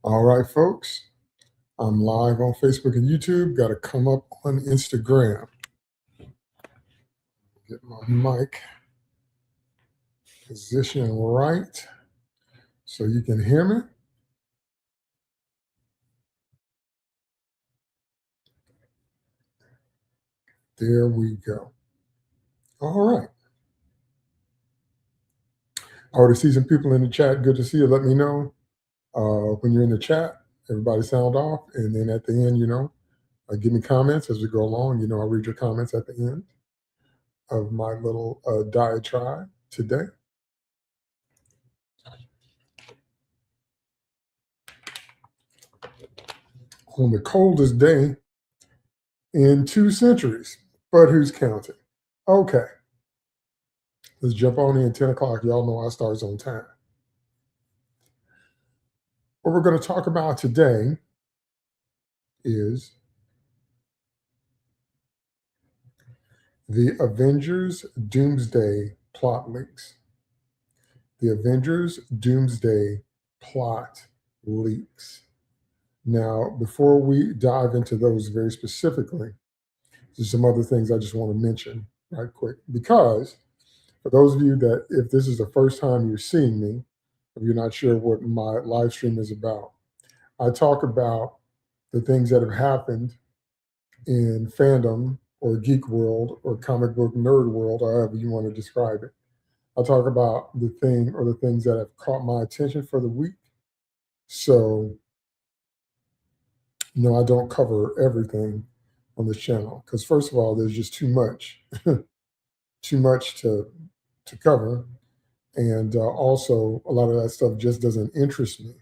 All right, folks. I'm live on Facebook and YouTube. Got to come up on Instagram. Get my mic position right so you can hear me. There we go. All right. I already see some people in the chat. Good to see you. Let me know when you're in the chat. Everybody sound off. And then at the end, give me comments as we go along. I'll read your comments at the end of my little diatribe today. On the coldest day in 2 centuries, but who's counting? Okay, let's jump on in 10 o'clock. Y'all know I starts on time. What we're going to talk about today is the Avengers Doomsday plot leaks. The Avengers Doomsday plot leaks. Now, before we dive into those very specifically, there's some other things I just want to mention right quick. Because for those of you that, if this is the first time you're seeing me, if you're not sure what my live stream is about, I talk about the things that have happened in fandom or geek world or comic book nerd world, however you want to describe it. I talk about the thing or the things that have caught my attention for the week. So, I don't cover everything on this channel because, first of all, there's just too much, too much to cover, and also a lot of that stuff just doesn't interest me.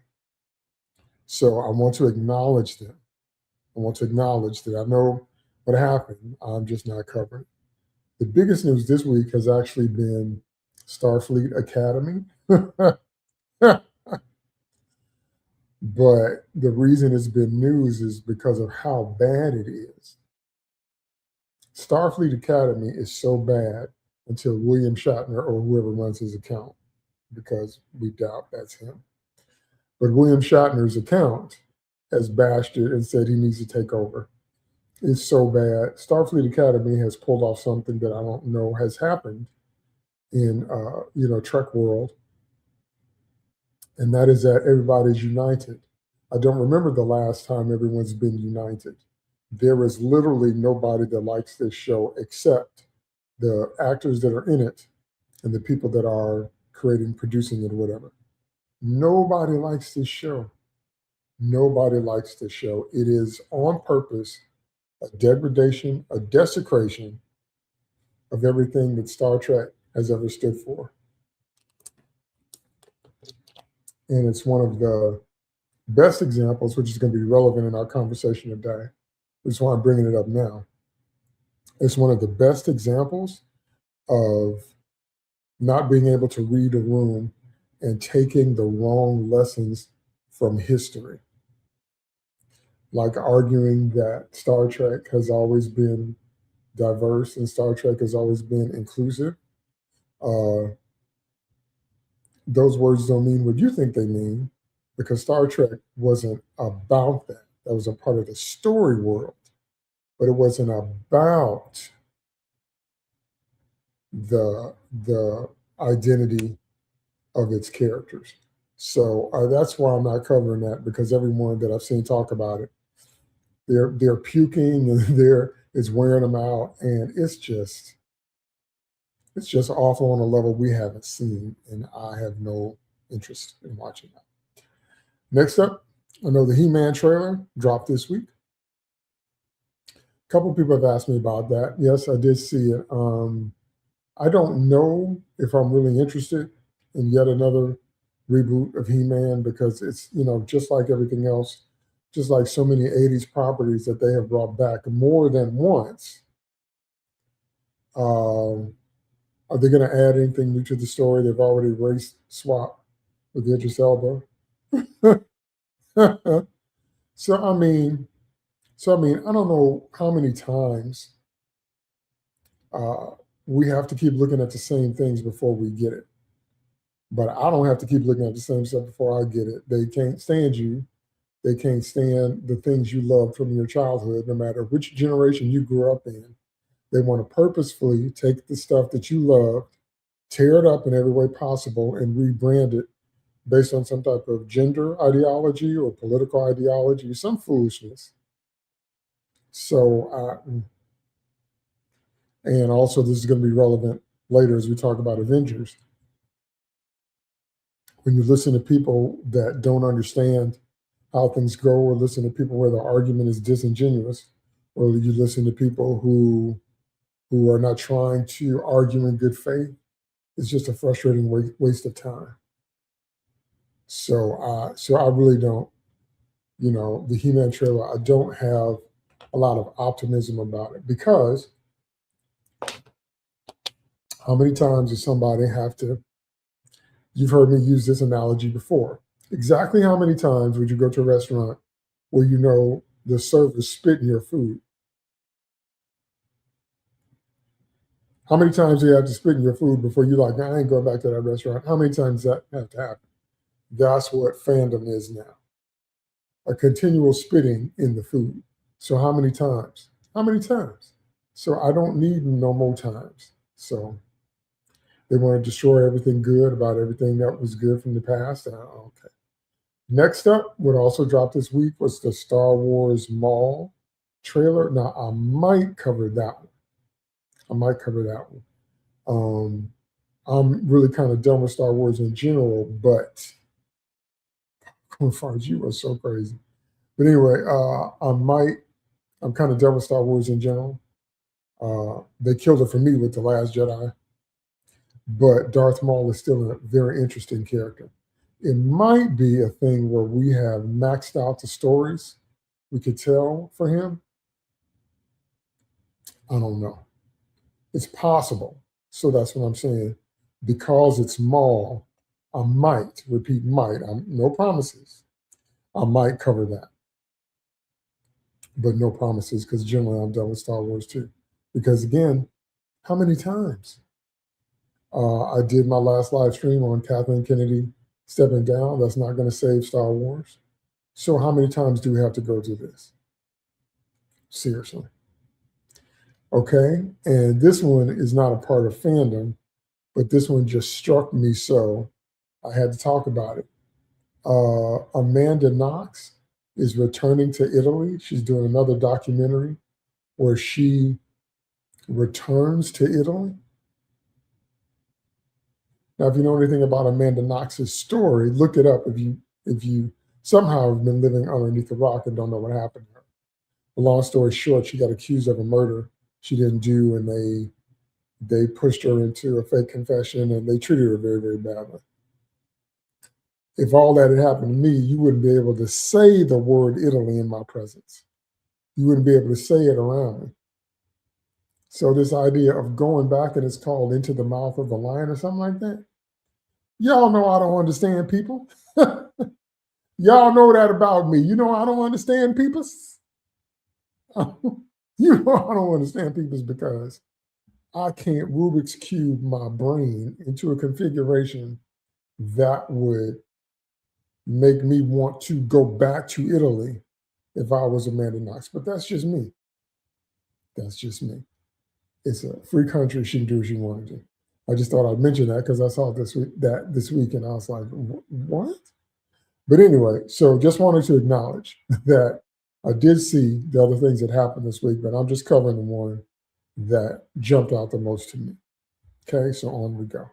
So I want to acknowledge them. I want to acknowledge that I know what happened. I'm just not covering. The biggest news this week has actually been Starfleet Academy. But the reason it's been news is because of how bad it is. Starfleet Academy is so bad until William Shatner or whoever runs his account, because we doubt that's him. But William Shatner's account has bashed it and said he needs to take over. It's so bad. Starfleet Academy has pulled off something that I don't know has happened in Trek world, and that is that everybody's united. I don't remember the last time everyone's been united. There is literally nobody that likes this show except the actors that are in it and the people that are creating, producing it, or whatever. Nobody likes this show. Nobody likes this show. It is on purpose a degradation, a desecration of everything that Star Trek has ever stood for. And it's one of the best examples, which is going to be relevant in our conversation today, which is why I'm bringing it up now. It's one of the best examples of not being able to read a room and taking the wrong lessons from history. Like arguing that Star Trek has always been diverse and Star Trek has always been inclusive. Those words don't mean what you think they mean, because Star Trek wasn't about that. That was a part of the story world, but it wasn't about the identity of its characters. So that's why I'm not covering that, because everyone that I've seen talk about it, they're puking and it's wearing them out, and it's just awful on a level we haven't seen, and I have no interest in watching that. Next up, I know the He-Man trailer dropped this week. A couple of people have asked me about that. Yes, I did see it. I don't know if I'm really interested in yet another reboot of He-Man, because it's, just like everything else, just like so many 80s properties that they have brought back more than once. Are they going to add anything new to the story? They've already race swap with Idris Elba. So I mean, I don't know how many times we have to keep looking at the same things before we get it. but I don't have to keep looking at the same stuff before I get it. They can't stand you. They can't stand the things you loved from your childhood, no matter which generation you grew up in. They want to purposefully take the stuff that you loved, tear it up in every way possible, and rebrand it based on some type of gender ideology or political ideology, some foolishness. So, and also this is going to be relevant later as we talk about Avengers. When you listen to people that don't understand how things go, or listen to people where the argument is disingenuous, or you listen to people who are not trying to argue in good faith, it's just a frustrating waste of time. So I really don't, the He-Man trailer, I don't have a lot of optimism about it, because how many times does somebody have to, you've heard me use this analogy before, exactly how many times would you go to a restaurant where the server spit in your food? How many times do you have to spit in your food before you're like, I ain't going back to that restaurant? How many times does that have to happen? That's what fandom is now. A continual spitting in the food. So how many times? How many times? So I don't need no more times. So they want to destroy everything good about everything that was good from the past. Okay. Next up, what also dropped this week was the Star Wars Maul trailer. Now, I might cover that one. I'm really kind of done with Star Wars in general, but you was so crazy. But anyway, I'm kind of done with Star Wars in general. They killed it for me with The Last Jedi, but Darth Maul is still a very interesting character. It might be a thing where we have maxed out the stories we could tell for him. I don't know. It's possible. So that's what I'm saying. Because it's Maul, I might, repeat, might, no promises. I might cover that. But no promises, because generally I'm done with Star Wars too. Because again, how many times? I did my last live stream on Kathleen Kennedy stepping down. That's not going to save Star Wars. So how many times do we have to go through this? Seriously. Okay, and this one is not a part of fandom, but this one just struck me, so I had to talk about it. Amanda Knox is returning to Italy. She's doing another documentary where she returns to Italy. Now, if you know anything about Amanda Knox's story, look it up if you somehow have been living underneath a rock and don't know what happened to her. Long story short, she got accused of a murder she didn't do, and they pushed her into a fake confession, and they treated her very, very badly. If all that had happened to me, you wouldn't be able to say the word Italy in my presence. You wouldn't be able to say it around me. So this idea of going back, and it's called Into the Mouth of the Lion or something like that. Y'all know I don't understand people. Y'all know that about me. You know I don't understand peoples. You know I don't understand peoples because I can't Rubik's Cube my brain into a configuration that would make me want to go back to Italy if I was Amanda Knox. But that's just me. That's just me. It's a free country. She can do what she wanted to. I just thought I'd mention that because I saw this week, and I was like, what? But anyway, so just wanted to acknowledge that I did see the other things that happened this week, but I'm just covering the one that jumped out the most to me. Okay, so on we go.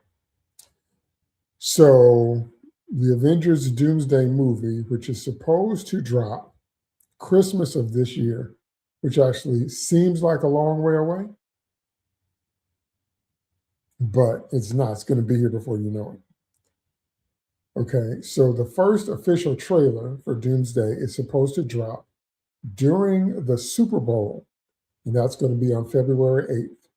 So the Avengers Doomsday movie, which is supposed to drop Christmas of this year, which actually seems like a long way away, but it's not. It's going to be here before you know it. Okay, so the first official trailer for Doomsday is supposed to drop during the Super Bowl, and that's going to be on February 8th.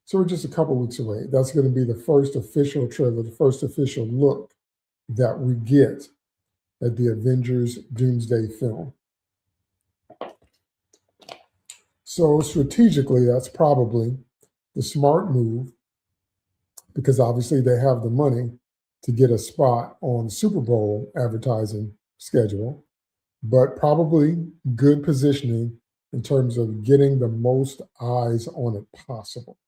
So we're just a couple weeks away. That's going to be the first official trailer, the first official look that we get at the Avengers Doomsday film. So strategically, that's probably the smart move, because obviously they have the money to get a spot on Super Bowl advertising schedule, but probably good positioning in terms of getting the most eyes on it possible.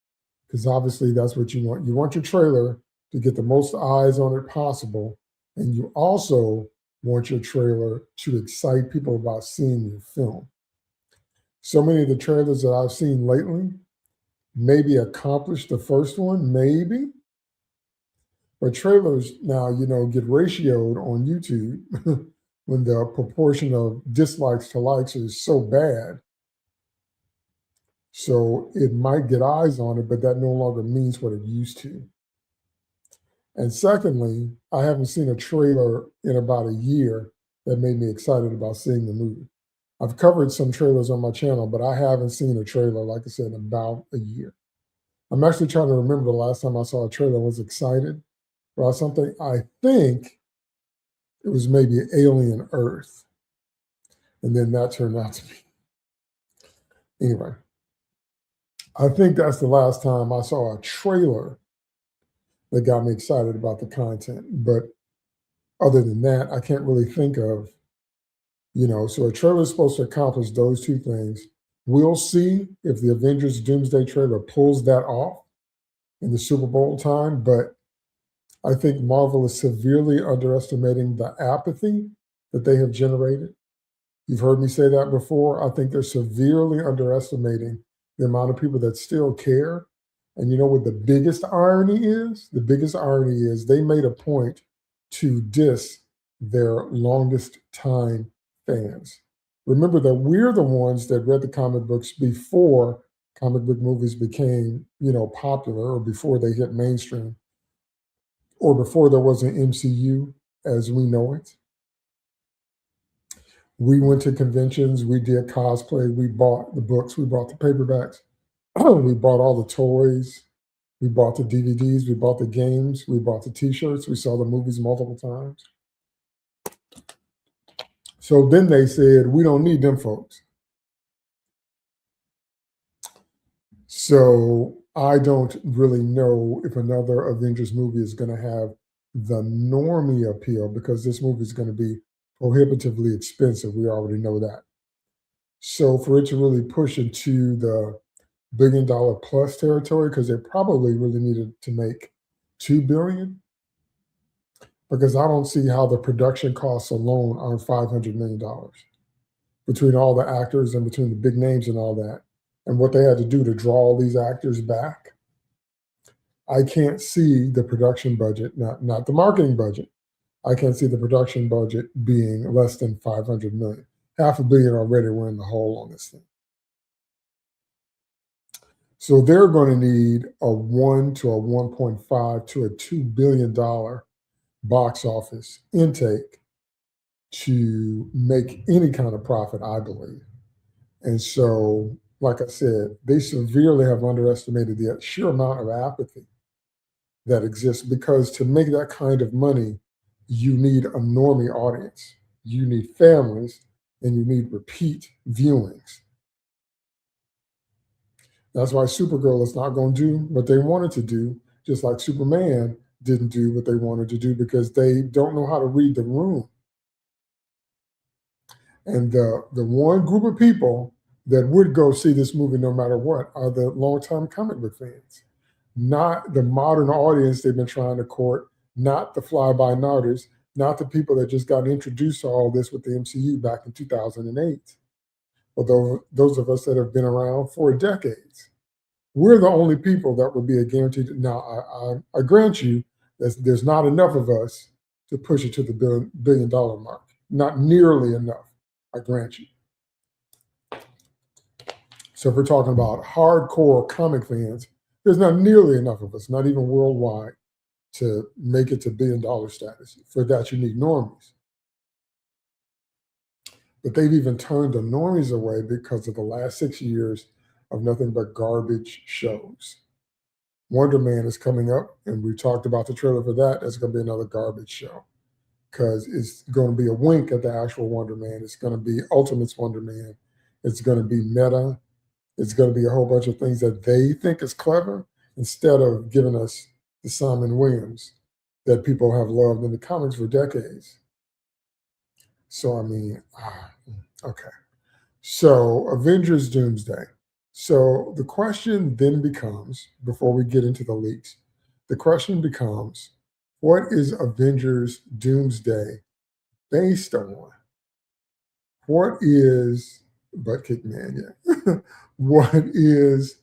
Because obviously that's what you want. You want your trailer to get the most eyes on it possible. And you also want your trailer to excite people about seeing your film. So many of the trailers that I've seen lately maybe accomplished the first one, maybe. But trailers now, get ratioed on YouTube when the proportion of dislikes to likes is so bad. So it might get eyes on it, but that no longer means what it used to. And secondly, I haven't seen a trailer in about a year that made me excited about seeing the movie. I've covered some trailers on my channel, but I haven't seen a trailer, like I said, in about a year. I'm actually trying to remember the last time I saw a trailer and was excited about something. I think it was maybe Alien Earth. And then that turned out to be. Anyway, I think that's the last time I saw a trailer that got me excited about the content. But other than that, I can't really think of, so a trailer is supposed to accomplish those two things. We'll see if the Avengers Doomsday trailer pulls that off in the Super Bowl time, but I think Marvel is severely underestimating the apathy that they have generated. You've heard me say that before. I think they're severely underestimating the amount of people that still care. And you know what the biggest irony is? The biggest irony is they made a point to diss their longest time fans. Remember that we're the ones that read the comic books before comic book movies became, popular, or before they hit mainstream, or before there was an MCU as we know it. We went to conventions, we did cosplay, we bought the books, we bought the paperbacks, we bought all the toys, we bought the DVDs, we bought the games, we bought the t-shirts, we saw the movies multiple times. So then they said, we don't need them folks. So I don't really know if another Avengers movie is going to have the normie appeal, because this movie is going to be prohibitively expensive. We already know that. So for it to really push into the $1 billion plus territory, because they probably really needed to make $2 billion, because I don't see how the production costs alone are $500 million between all the actors and between the big names and all that, and what they had to do to draw all these actors back. I can't see the production budget, not the marketing budget. I can't see the production budget being less than 500 million. $500 million already, we're in the hole on this thing. So they're going to need a 1 to a 1.5 to a $2 billion box office intake to make any kind of profit, I believe. And so, like I said, they severely have underestimated the sheer amount of apathy that exists, because to make that kind of money, you need a normie audience, you need families, and you need repeat viewings. That's why Supergirl is not going to do what they wanted to do, just like Superman didn't do what they wanted to do, because they don't know how to read the room. And the one group of people that would go see this movie no matter what are the longtime comic book fans, not the modern audience they've been trying to court, not the fly-by-nighters, not the people that just got introduced to all this with the MCU back in 2008. Although those of us that have been around for decades, we're the only people that would be a guaranteed. Now, I grant you that there's not enough of us to push it to the $1 billion mark. Not nearly enough, I grant you. So if we're talking about hardcore comic fans, there's not nearly enough of us, not even worldwide, to make it to $1 billion status. For that, you need normies. But they've even turned the normies away because of the last 6 years of nothing but garbage shows. Wonder Man is coming up, and we talked about the trailer for that. That's going to be another garbage show, because it's going to be a wink at the actual Wonder Man. It's going to be Ultimate's Wonder Man. It's going to be meta. It's going to be a whole bunch of things that they think is clever, instead of giving us the Simon Williams that people have loved in the comics for decades. So, I mean, okay. So, Avengers Doomsday. So, the question then becomes, before we get into the leaks, the question becomes, what is Avengers Doomsday based on? What is Butt Kick Man? Yeah. What is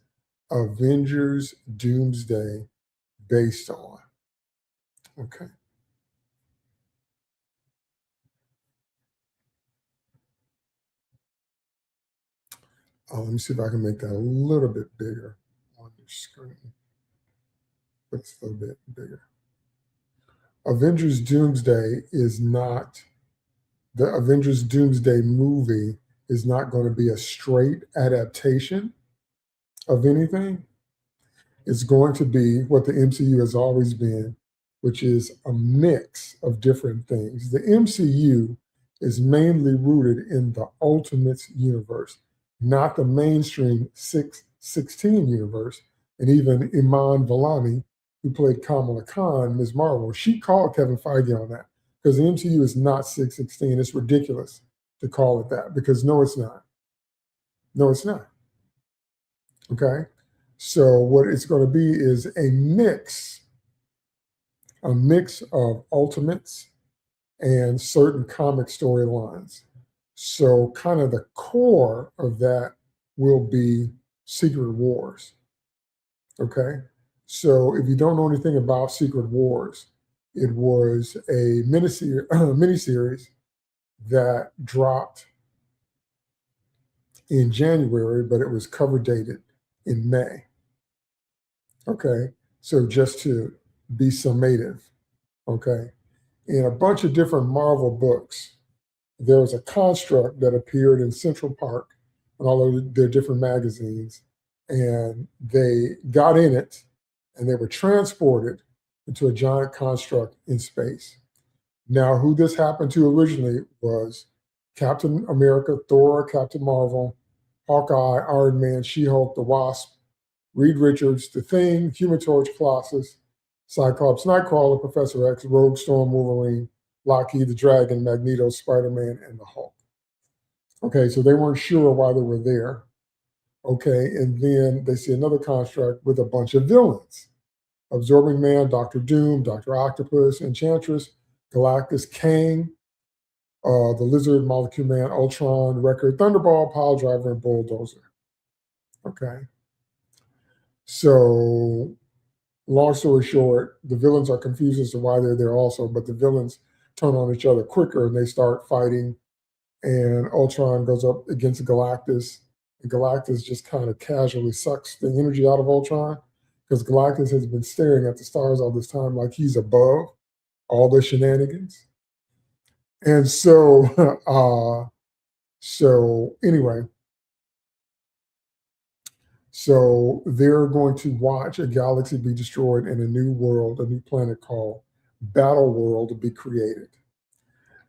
Avengers Doomsday based on? Okay. Let me see if I can make that a little bit bigger on your screen. It's a little bit bigger. Avengers Doomsday is not, the Avengers Doomsday movie is not going to be a straight adaptation of anything. It's going to be what the MCU has always been, which is a mix of different things. The MCU is mainly rooted in the Ultimates universe, not the mainstream 616 universe. And even Iman Vellani, who played Kamala Khan, Ms. Marvel, she called Kevin Feige on that because the MCU is not 616. It's ridiculous to call it that because no, it's not. No, it's not. Okay. So what it's going to be is a mix of Ultimates and certain comic storylines. So kind of the core of that will be Secret Wars. Okay. So if you don't know anything about Secret Wars, it was a miniseries that dropped in January, but it was cover dated in May. Okay. So just to be summative, okay. In a bunch of different Marvel books, there was a construct that appeared in Central Park and all of their different magazines, and they got in it and they were transported into a giant construct in space. Now, who this happened to originally was Captain America, Thor, Captain Marvel, Hawkeye, Iron Man, She-Hulk, the Wasp, Reed Richards, The Thing, Human Torch, Colossus, Cyclops, Nightcrawler, Professor X, Rogue, Storm, Wolverine, Lockheed, the Dragon, Magneto, Spider-Man, and the Hulk. Okay, so they weren't sure why they were there. Okay, and then they see another construct with a bunch of villains. Absorbing Man, Doctor Doom, Doctor Octopus, Enchantress, Galactus, Kang, the Lizard, Molecule Man, Ultron, Wrecker, Thunderball, Pile Driver, and Bulldozer. Okay. So, long story short, the villains are confused as to why they're there also, but the villains turn on each other quicker and they start fighting. And Ultron goes up against Galactus, and Galactus just kind of casually sucks the energy out of Ultron because Galactus has been staring at the stars all this time like he's above all the shenanigans. And so, so anyway, so they're going to watch a galaxy be destroyed and a new world, a new planet called Battle World to be created.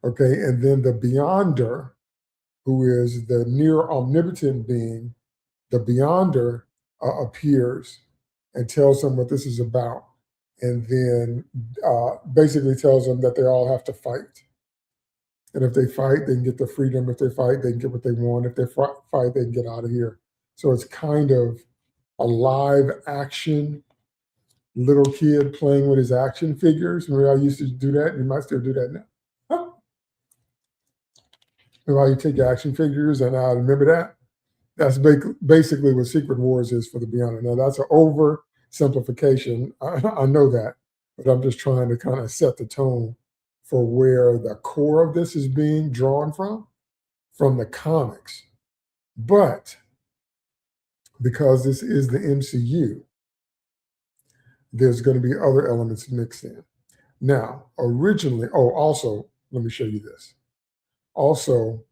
Okay, and then the Beyonder, who is the near omnipotent being, the Beyonder appears and tells them what this is about, and then basically tells them that they all have to fight. And if they fight, they can get the freedom. If they fight, they can get what they want. If they fight, they can get out of here. So it's kind of a live action little kid playing with his action figures. Remember, I used to do that. You might still do that now. Remember how you take action figures and I remember that? That's basically what Secret Wars is for the Beyonder. Now, that's an oversimplification. I know that, but I'm just trying to kind of set the tone for where the core of this is being drawn from the comics. But because this is the MCU, there's going to be other elements mixed in. Now, originally, also, let me show you this. Also,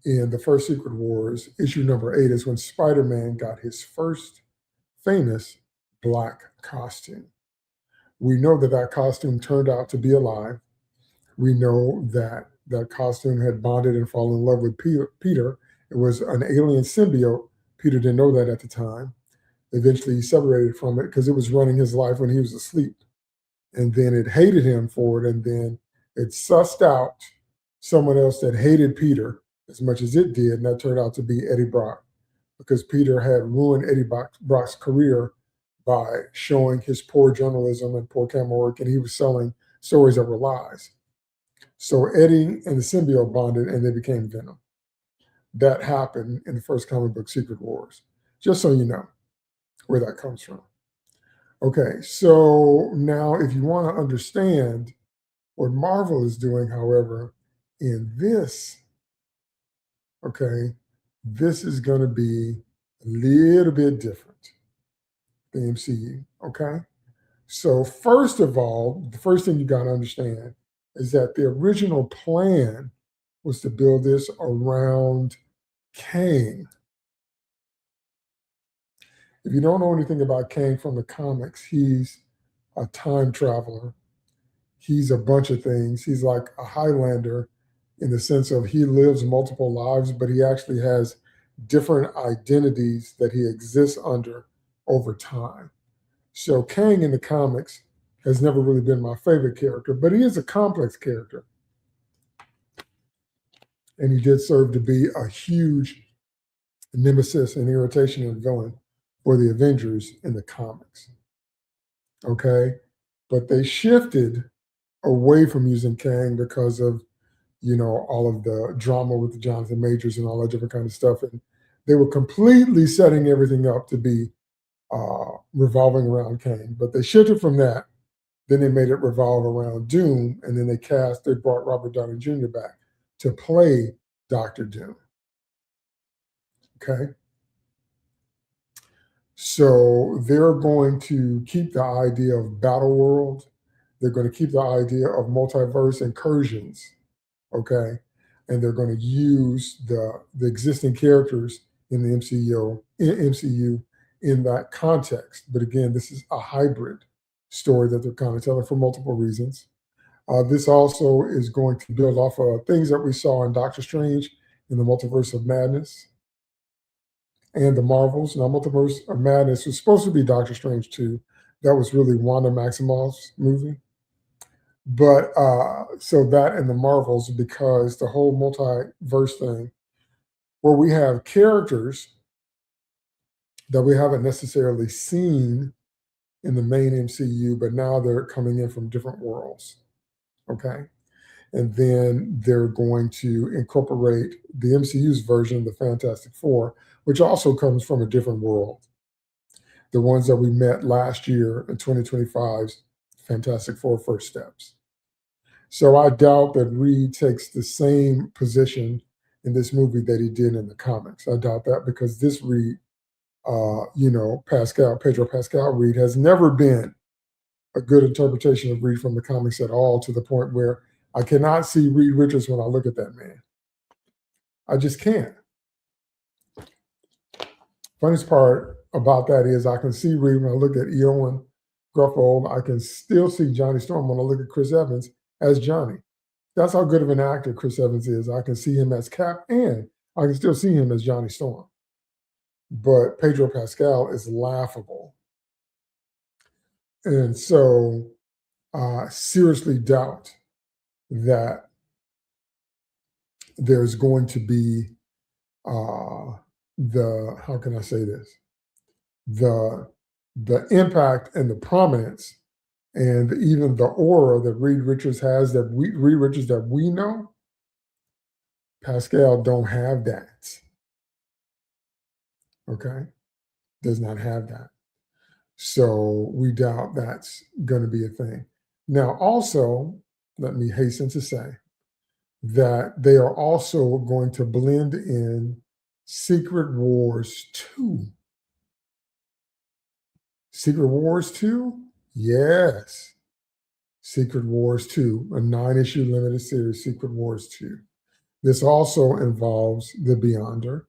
in the first Secret Wars, issue number 8 is when Spider-Man got his first famous black costume. We know that that costume turned out to be alive. We know that that costume had bonded and fallen in love with Peter. It was an alien symbiote. Peter didn't know that at the time. Eventually, he separated from it because it was running his life when he was asleep. and then it hated him for it, and then it sussed out someone else that hated Peter as much as it did, and that turned out to be Eddie Brock, because Peter had ruined Eddie Brock's career by showing his poor journalism and poor camera work, and he was selling stories that were lies. So Eddie and the symbiote bonded, and they became Venom. That happened in the first comic book, Secret Wars, just so you know where that comes from. Okay, so now if you want to understand what Marvel is doing, however, in this, okay, this is going to be a little bit different than MCU, okay? So first of all, the first thing you got to understand is that the original plan was to build this around Kang. If you don't know anything about Kang from the comics, he's a time traveler. He's a bunch of things. He's like a Highlander in the sense of he lives multiple lives, but he actually has different identities that he exists under over time. So Kang in the comics has never really been my favorite character, but he is a complex character. And he did serve to be a huge nemesis and irritation and villain for the Avengers in the comics. Okay? But they shifted away from using Kang because of, all of the drama with the Jonathan Majors and all that different kind of stuff. And they were completely setting everything up to be revolving around Kang. But they shifted from that. Then they made it revolve around Doom. And then they brought Robert Downey Jr. back to play Dr. Doom. Okay? So they're going to keep the idea of battle world. They're going to keep the idea of multiverse incursions, okay? And they're going to use the existing characters in the MCU in that context. But again, this is a hybrid story that they're kind of telling for multiple reasons. This also is going to build off of things that we saw in Doctor Strange in the Multiverse of Madness and the Marvels. Now, Multiverse of Madness was supposed to be Doctor Strange 2. That was really Wanda Maximoff's movie. But so that and the Marvels, because the whole multiverse thing, where we have characters that we haven't necessarily seen in the main MCU, but now they're coming in from different worlds. Okay. And then they're going to incorporate the MCU's version of the Fantastic Four, which also comes from a different world. The ones that we met last year in 2025's Fantastic Four First Steps. So I doubt that Reed takes the same position in this movie that he did in the comics. I doubt that because this Reed, Pedro Pascal Reed has never been a good interpretation of Reed from the comics at all, to the point where I cannot see Reed Richards when I look at that man. I just can't. Funniest part about that is I can see Reed when I look at Ewan Gruffudd. I can still see Johnny Storm when I look at Chris Evans as Johnny. That's how good of an actor Chris Evans is. I can see him as Cap, and I can still see him as Johnny Storm. But Pedro Pascal is laughable. And so I seriously doubt that there's going to be how can I say this? The impact and the prominence and even the aura that Reed Richards has, that we know. Pascal don't have that. Okay? Does not have that. So we doubt that's going to be a thing. Now, also, let me hasten to say that they are also going to blend in Secret Wars 2. Secret Wars 2? Yes. Secret Wars 2, a 9-issue limited series, Secret Wars 2. This also involves the Beyonder.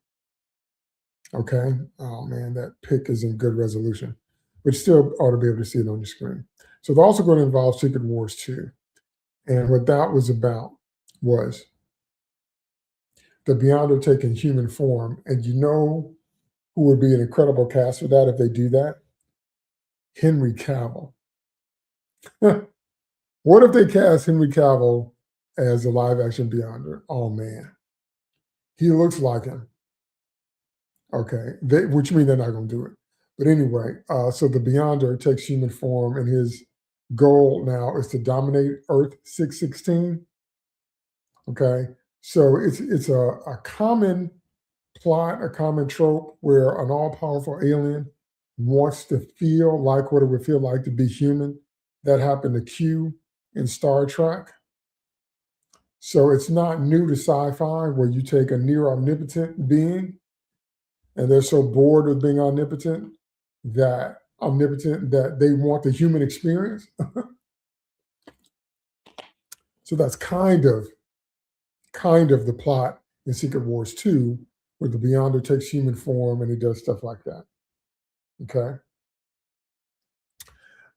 Okay? Oh man, that pic is in good resolution, but still ought to be able to see it on your screen. So they're also going to involve Secret Wars 2. And what that was about was the Beyonder taking human form. And you know who would be an incredible cast for that if they do that? Henry Cavill. What if they cast Henry Cavill as a live action Beyonder? Oh man, he looks like him. Okay, which means they're not going to do it. But anyway, so the Beyonder takes human form, and his goal now is to dominate Earth 616. Okay, so it's a common plot, a common trope where an all-powerful alien wants to feel like what it would feel like to be human. That happened to Q in Star Trek. So it's not new to sci-fi where you take a near omnipotent being and they're so bored with being omnipotent that they want the human experience. So that's kind of the plot in Secret Wars 2, where the Beyonder takes human form and he does stuff like that. Okay.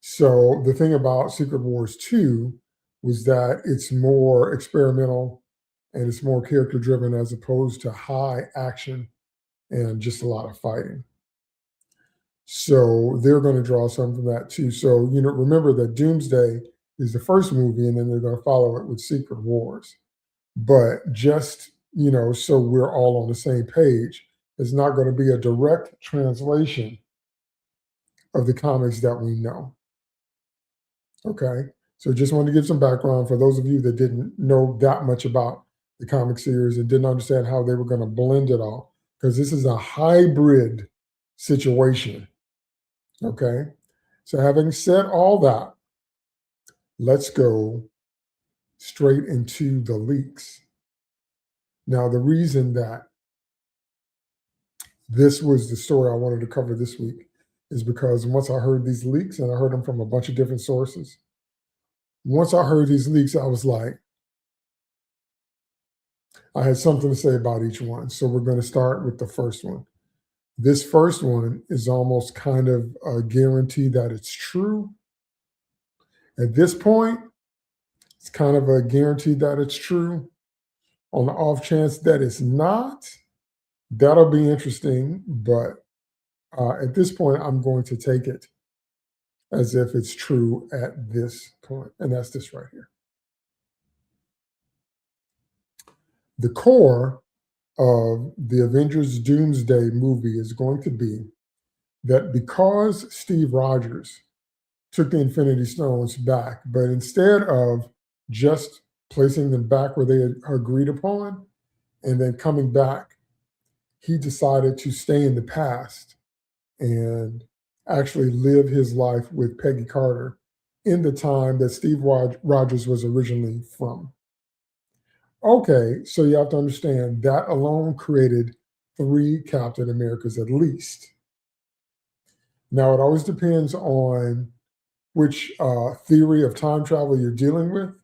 So the thing about Secret Wars 2 was that it's more experimental and it's more character driven as opposed to high action and just a lot of fighting. So they're going to draw some from that too. So, remember that Doomsday is the first movie, and then they're going to follow it with Secret Wars. But just, so we're all on the same page, it's not going to be a direct translation of the comics that we know. Okay. So just wanted to give some background for those of you that didn't know that much about the comic series and didn't understand how they were going to blend it all, because this is a hybrid situation. Okay. So having said all that, let's go straight into the leaks. Now, the reason that this was the story I wanted to cover this week is because once I heard these leaks, and I heard them from a bunch of different sources, once I heard these leaks, I was like, I had something to say about each one. So we're going to start with the first one. This first one is almost kind of a guarantee that it's true. At this point, it's kind of a guarantee that it's true. On the off chance that it's not, that'll be interesting. But at this point, I'm going to take it as if it's true at this point. And that's this right here. The core of the Avengers Doomsday movie is going to be that because Steve Rogers took the Infinity Stones back, but instead of just placing them back where they had agreed upon and then coming back, he decided to stay in the past and actually live his life with Peggy Carter in the time that Steve Rogers was originally from. Okay, so you have to understand that alone created 3 Captain Americas at least. Now, it always depends on which theory of time travel you're dealing with.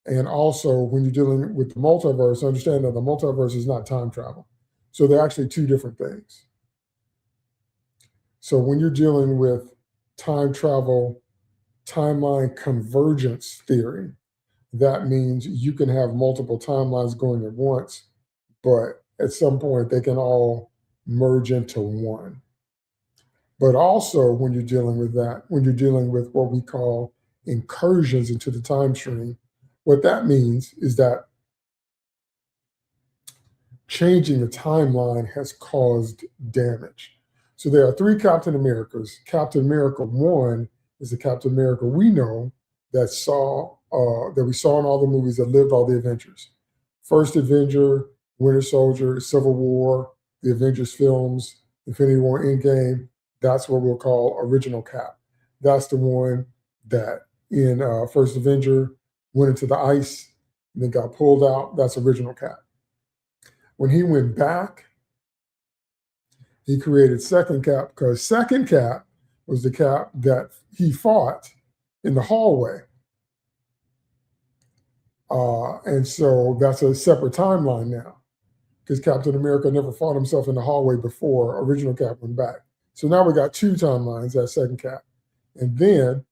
And also, when you're dealing with the multiverse, understand that the multiverse is not time travel. So they're actually 2 different things. So when you're dealing with time travel, timeline convergence theory, that means you can have multiple timelines going at once, but at some point they can all merge into one. But also when you're dealing with that, when you're dealing with what we call incursions into the time stream, what that means is that changing the timeline has caused damage. So there are 3 Captain Americas. Captain America 1 is the Captain America we know that we saw in all the movies that lived all the adventures. First Avenger, Winter Soldier, Civil War, the Avengers films, Infinity War, Endgame. That's what we'll call original Cap. That's the one that in First Avenger went into the ice and then got pulled out. That's original Cap. When he went back, he created Second Cap because Second Cap was the Cap that he fought in the hallway. And so that's a separate timeline now because Captain America never fought himself in the hallway before original Cap went back. So now we got 2 timelines, that Second Cap. And then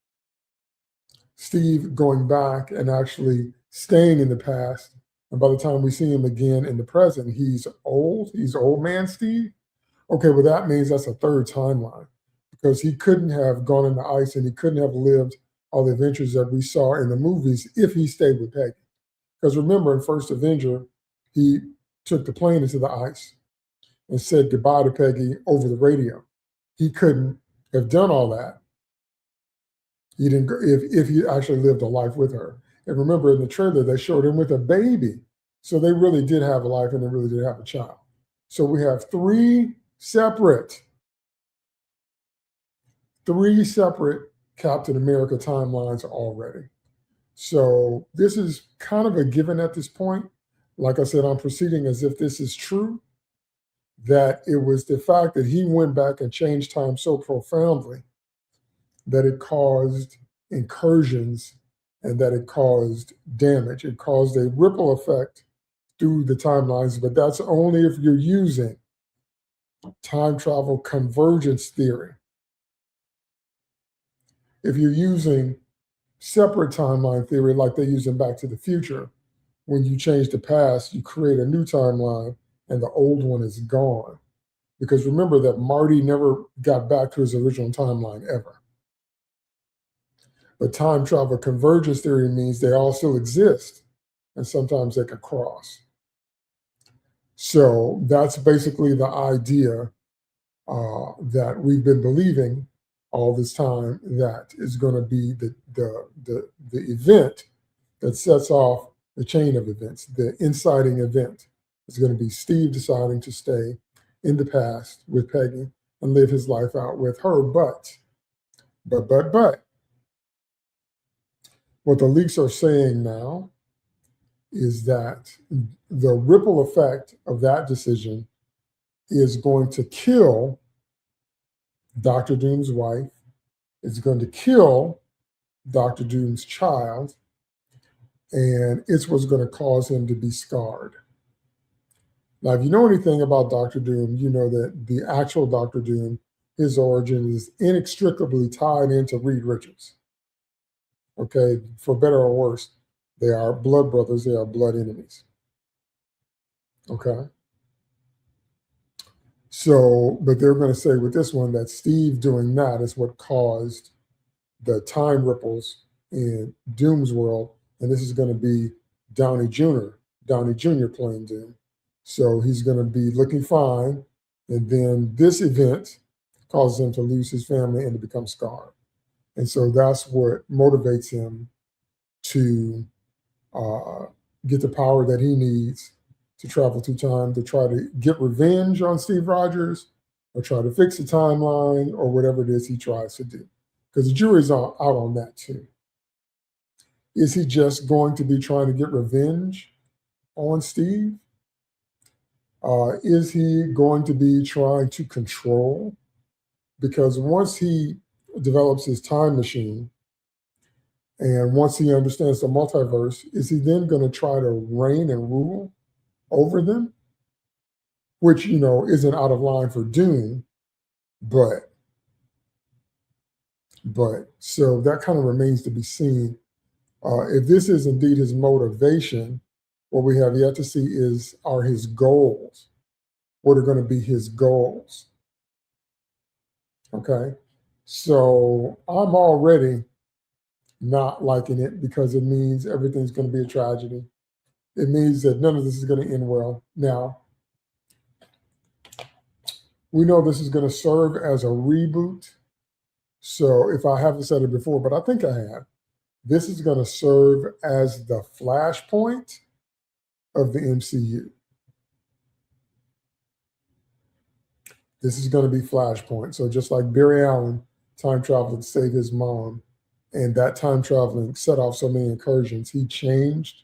Steve going back and actually staying in the past. And by the time we see him again in the present, he's old. He's old man Steve. Okay, well, that means that's a 3rd timeline because he couldn't have gone in the ice and he couldn't have lived all the adventures that we saw in the movies if he stayed with Peggy. Because remember, in First Avenger, he took the plane into the ice and said goodbye to Peggy over the radio. He couldn't have done all that. He didn't if he actually lived a life with her. And remember, in the trailer, they showed him with a baby. So they really did have a life and they really did have a child. So we have three separate Captain America timelines already. So this is kind of a given at this point. Like I said, I'm proceeding as if this is true, that it was the fact that he went back and changed time so profoundly that it caused incursions and that it caused damage. It caused a ripple effect through the timelines, but that's only if you're using time travel convergence theory. If you're using separate timeline theory like they use in Back to the Future, when you change the past, you create a new timeline and the old one is gone. Because remember that Marty never got back to his original timeline ever. But time travel convergence theory means they all still exist and sometimes they can cross. So that's basically the idea that we've been believing all this time, that is going to be the event that sets off the chain of events. The inciting event is going to be Steve deciding to stay in the past with Peggy and live his life out with her. But what the leaks are saying now is that the ripple effect of that decision is going to kill Dr. Doom's wife. It's going to kill Dr. Doom's child, and it's what's going to cause him to be scarred. Now, if you know anything about Dr. Doom, you know that the actual Dr. Doom, his origin is inextricably tied into Reed Richards. Okay, for better or worse, they are blood brothers, they are blood enemies. Okay. So, but they're going to say with this one that Steve doing that is what caused the time ripples in Doom's world, and this is going to be Downey Jr. playing Doom. So he's going to be looking fine, and then this event causes him to lose his family and to become scarred. And so that's what motivates him to get the power that he needs to travel through time to try to get revenge on Steve Rogers or try to fix the timeline or whatever it is he tries to do. Because the jury's out on that too. Is he just going to be trying to get revenge on Steve? Is he going to be trying to control? Because once he develops his time machine and once he understands the multiverse, is he then going to try to reign and rule over them? Which, you know, isn't out of line for Doom, but so that kind of remains to be seen. If this is indeed his motivation, what we have yet to see are his goals. What are going to be his goals? Okay, so I'm already not liking it because it means everything's going to be a tragedy. It means that none of this is going to end well. Now, we know this is going to serve as a reboot. So if I haven't said it before, but I think I have, this is going to serve as the flashpoint of the MCU. This is going to be Flashpoint. So just like Barry Allen time traveled to save his mom, and that time traveling set off so many incursions, he changed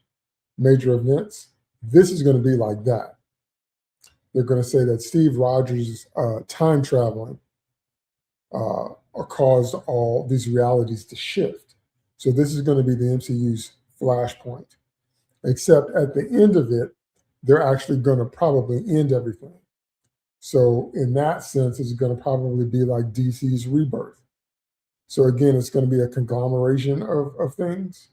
major events. This is going to be like that. They're going to say that Steve Rogers' time traveling caused all these realities to shift. So this is going to be the MCU's Flashpoint. Except at the end of it, they're actually going to probably end everything. So in that sense, it's going to probably be like DC's Rebirth. So again, it's going to be a conglomeration of things.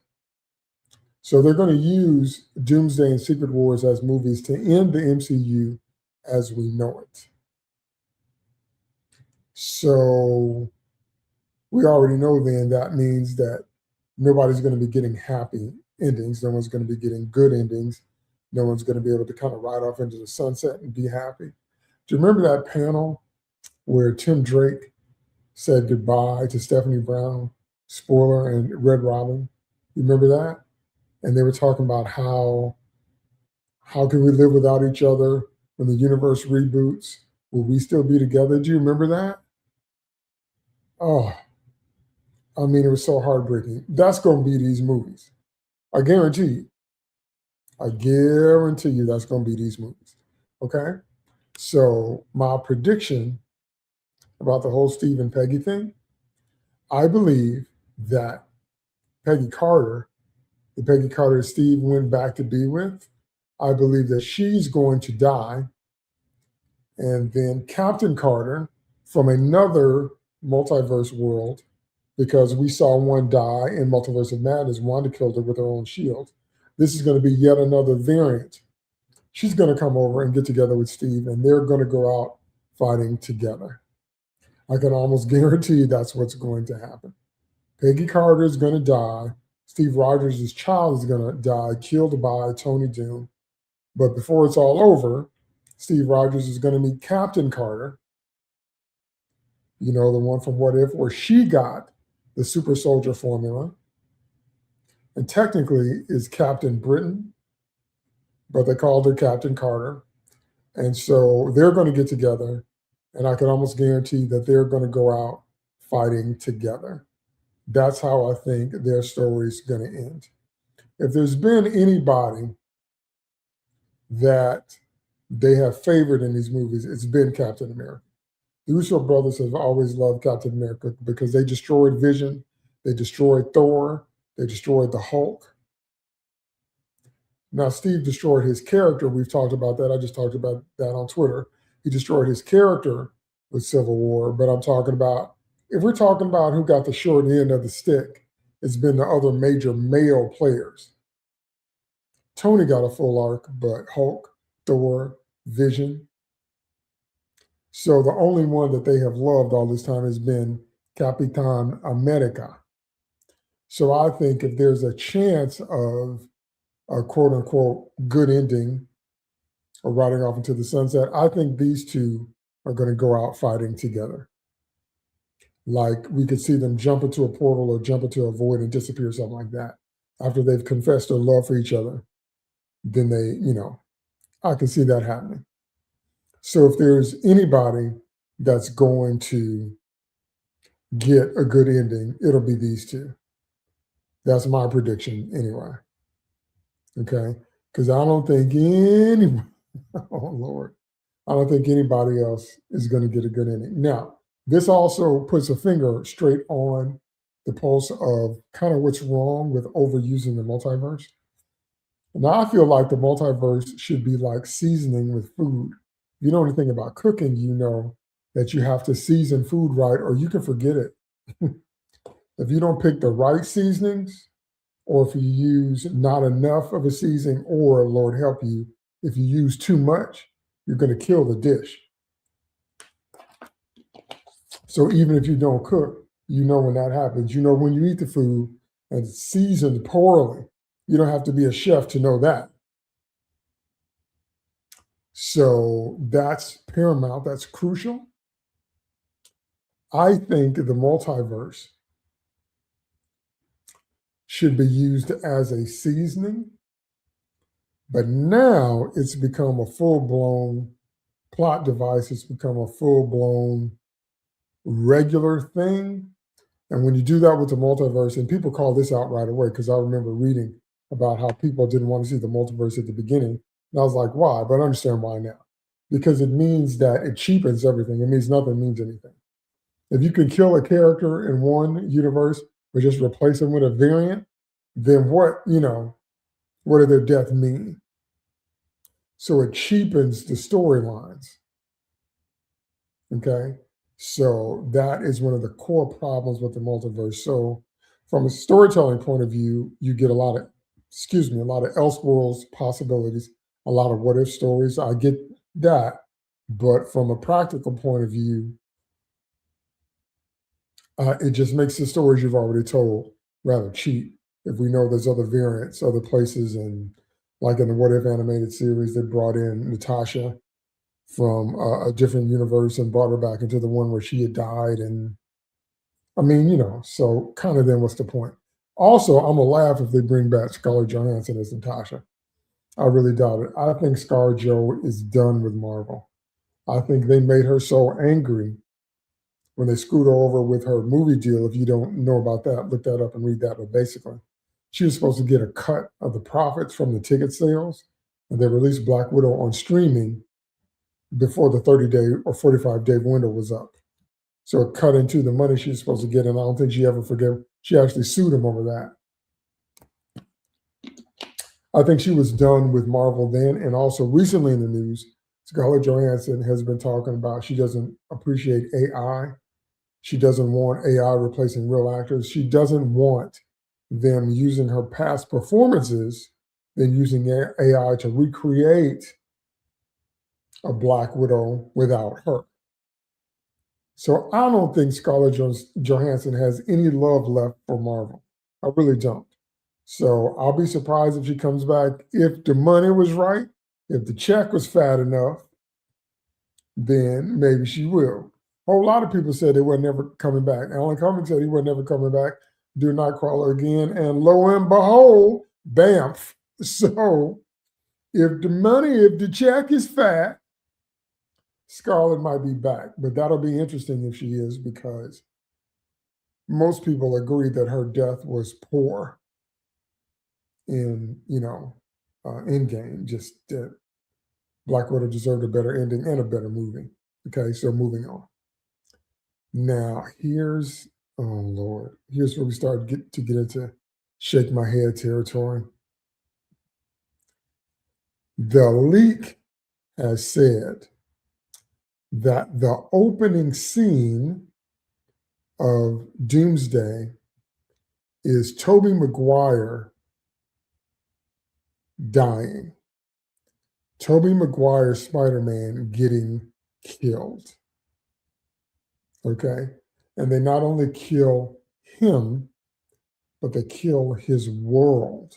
So they're going to use Doomsday and Secret Wars as movies to end the MCU as we know it. So we already know then that means that nobody's going to be getting happy endings. No one's going to be getting good endings. No one's going to be able to kind of ride off into the sunset and be happy. Do you remember that panel where Tim Drake said goodbye to Stephanie Brown, spoiler, and Red Robin? You remember that? And they were talking about how can we live without each other when the universe reboots? Will we still be together? Do you remember that? Oh, I mean, it was so heartbreaking. That's going to be these movies. I guarantee you. I guarantee you that's going to be these movies. Okay? So, my prediction about the whole Steve and Peggy thing, I believe that Peggy Carter, the Peggy Carter Steve went back to be with, I believe that she's going to die. And then Captain Carter from another multiverse world, because we saw one die in Multiverse of Madness, Wanda killed her with her own shield. This is going to be yet another variant. She's going to come over and get together with Steve, and they're going to go out fighting together. I can almost guarantee you that's what's going to happen. Peggy Carter is going to die. Steve Rogers' child is going to die, killed by Tony Doom. But before it's all over, Steve Rogers is going to meet Captain Carter, you know, the one from What If, where she got the super soldier formula. And technically is Captain Britain, but they called her Captain Carter. And so they're going to get together, and I can almost guarantee that they're going to go out fighting together. That's how I think their story's going to end. If there's been anybody that they have favored in these movies, it's been Captain America. The Russo brothers have always loved Captain America because they destroyed Vision, they destroyed Thor, they destroyed the Hulk. Now, Steve destroyed his character. We've talked about that. I just talked about that on Twitter. He destroyed his character with Civil War, but I'm talking about, if we're talking about who got the short end of the stick, it's been the other major male players. Tony got a full arc, but Hulk, Thor, Vision. So the only one that they have loved all this time has been Capitan America. So I think if there's a chance of a quote unquote good ending or riding off into the sunset, I think these two are going to go out fighting together. Like we could see them jump into a portal or jump into a void and disappear, something like that. After they've confessed their love for each other, then they, you know, I can see that happening. So if there's anybody that's going to get a good ending, it'll be these two. That's my prediction anyway. Okay? Because I don't think anybody, oh Lord, I don't think anybody else is going to get a good ending. Now, this also puts a finger straight on the pulse of kind of what's wrong with overusing the multiverse. Now, I feel like the multiverse should be like seasoning with food. If you know anything about cooking, you know that you have to season food right or you can forget it. If you don't pick the right seasonings, or if you use not enough of a seasoning, or Lord help you, if you use too much, you're going to kill the dish. So even if you don't cook, you know when that happens. You know when you eat the food and it's seasoned poorly. You don't have to be a chef to know that. So that's paramount. That's crucial. I think the multiverse should be used as a seasoning, but now it's become a full-blown plot device. It's become a full-blown regular thing. And when you do that with the multiverse, and people call this out right away, because I remember reading about how people didn't want to see the multiverse at the beginning. And I was like, why? But I understand why now. Because it means that it cheapens everything. It means nothing means anything. If you can kill a character in one universe, but just replace them with a variant, then what, you know, what did their death mean? So it cheapens the storylines. Okay? So that is one of the core problems with the multiverse. So from a storytelling point of view, you get a lot of Elseworlds possibilities, a lot of what if stories. I get that. But from a practical point of view, it just makes the stories you've already told rather cheap if we know there's other variants, other places, and like in the What If animated series, they brought in Natasha from a different universe and brought her back into the one where she had died. And I mean, so kind of then what's the point? Also, I'm gonna laugh if they bring back Scarlett Johansson as Natasha. I really doubt it. I think ScarJo is done with Marvel. I think they made her so angry when they screwed her over with her movie deal. If you don't know about that, look that up and read that. But basically, she was supposed to get a cut of the profits from the ticket sales, and they released Black Widow on streaming before the 30-day or 45-day window was up. So it cut into the money she was supposed to get, and I don't think she ever forgave. She actually sued him over that. I think she was done with Marvel then, and also recently in the news, Scarlett Johansson has been talking about she doesn't appreciate AI. She doesn't want AI replacing real actors. She doesn't want them using her past performances, then using AI to recreate a Black Widow without her. So I don't think Scarlett Johansson has any love left for Marvel. I really don't. So I'll be surprised if she comes back. If the money was right, if the check was fat enough, then maybe she will. A whole lot of people said they were never coming back. Alan Cumming said he was never coming back. Do Nightcrawler again. And lo and behold, bamf. So if the check is fat, Scarlett might be back. But that'll be interesting if she is, because most people agree that her death was poor in, Endgame. Just that Black Widow deserved a better ending and a better movie. Okay, so moving on. Now, here's, oh Lord, here's where we start to get into shake my head territory. The leak has said that the opening scene of Doomsday is Tobey Maguire dying. Tobey Maguire Spider-Man getting killed. Okay? And they not only kill him, but they kill his world.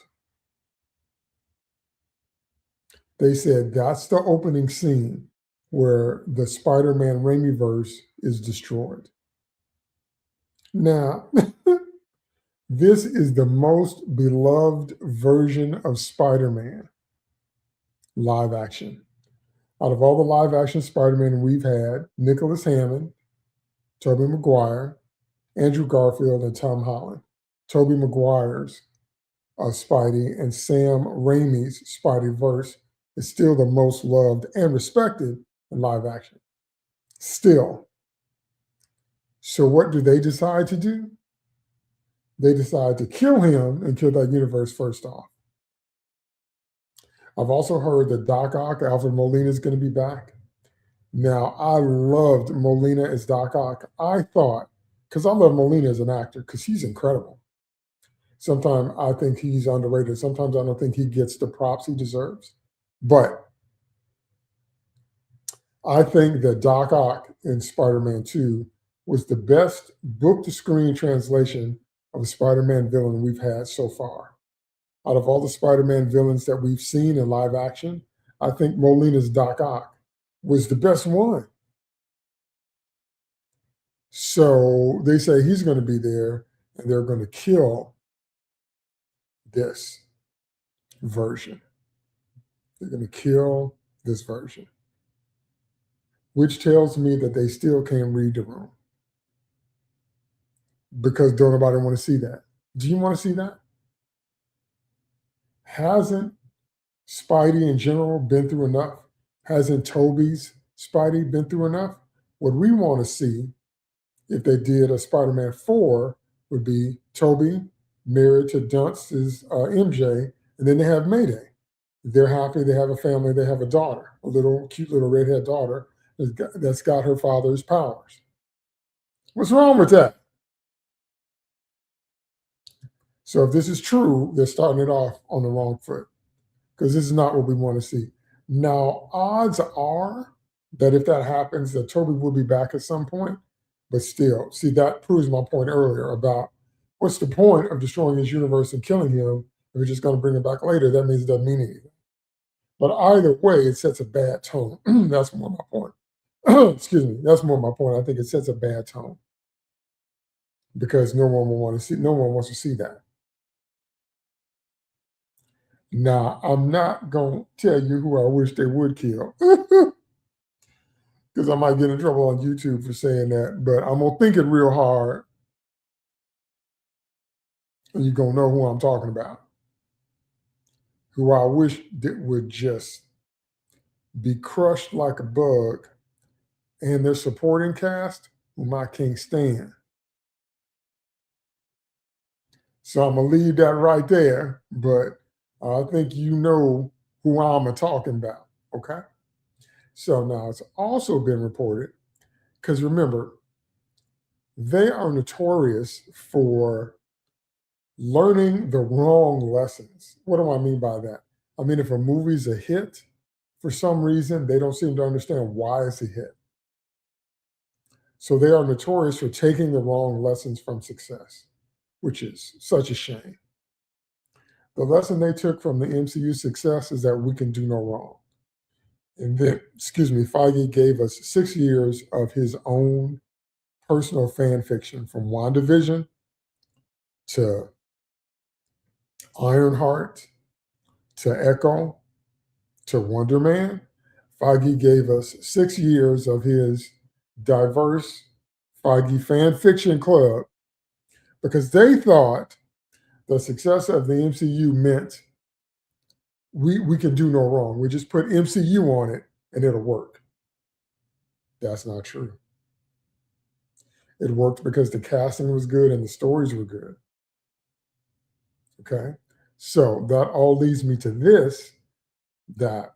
They said that's the opening scene where the Spider-Man Raimi-verse is destroyed. Now, this is the most beloved version of Spider-Man live action. Out of all the live action Spider-Man we've had, Nicholas Hammond, Tobey Maguire, Andrew Garfield, and Tom Holland. Tobey Maguire's Spidey and Sam Raimi's Spideyverse is still the most loved and respected in live action. Still. So what do they decide to do? They decide to kill him and kill that universe first off. I've also heard that Doc Ock, Alfred Molina, is going to be back. Now, I loved Molina as Doc Ock. I thought, because I love Molina as an actor, because he's incredible. Sometimes I think he's underrated. Sometimes I don't think he gets the props he deserves. But I think that Doc Ock in Spider-Man 2 was the best book-to-screen translation of a Spider-Man villain we've had so far. Out of all the Spider-Man villains that we've seen in live action, I think Molina's Doc Ock was the best one. So they say he's going to be there, and they're going to kill this version. They're going to kill this version, which tells me that they still can't read the room, because don't nobody want to see that. Do you want to see that? Hasn't Spidey in general been through enough? Hasn't Tobey's Spidey been through enough? What we want to see, if they did a Spider-Man 4, would be Tobey married to Dunst's MJ, and then they have Mayday. They're happy, they have a family, they have a daughter, a little cute little redhead daughter that's got her father's powers. What's wrong with that? So if this is true, they're starting it off on the wrong foot, because this is not what we want to see. Now, odds are that if that happens, that Tobey will be back at some point, but still, see, that proves my point earlier about What's the point of destroying his universe and killing him if you're just going to bring him back later? That means it doesn't mean anything. But either way, it sets a bad tone. That's more my point. Excuse me. That's more my point. I think it sets a bad tone because no one will want to see. No one wants to see that. Now, I'm not going to tell you who I wish they would kill because I might get in trouble on YouTube for saying that. But I'm gonna think it real hard, and you're gonna know who I'm talking about. Who I wish that would just be crushed like a bug, and their supporting cast, whom I can't stand. So I'm gonna leave that right there, but I think you know who I'm talking about. Okay. So now it's also been reported, because remember, they are notorious for learning the wrong lessons. What do I mean by that? I mean, if a movie's a hit, for some reason, they don't seem to understand why it's a hit. So they are notorious for taking the wrong lessons from success, which is such a shame. The lesson they took from the MCU success is that we can do no wrong. And then, excuse me, Feige gave us 6 years of his own personal fan fiction, from WandaVision to Ironheart to Echo to Wonder Man. Feige gave us 6 years of his diverse Feige fan fiction club because they thought the success of the MCU meant we can do no wrong. We just put MCU on it and it'll work. That's not true. It worked because the casting was good and the stories were good. Okay. So that all leads me to this, that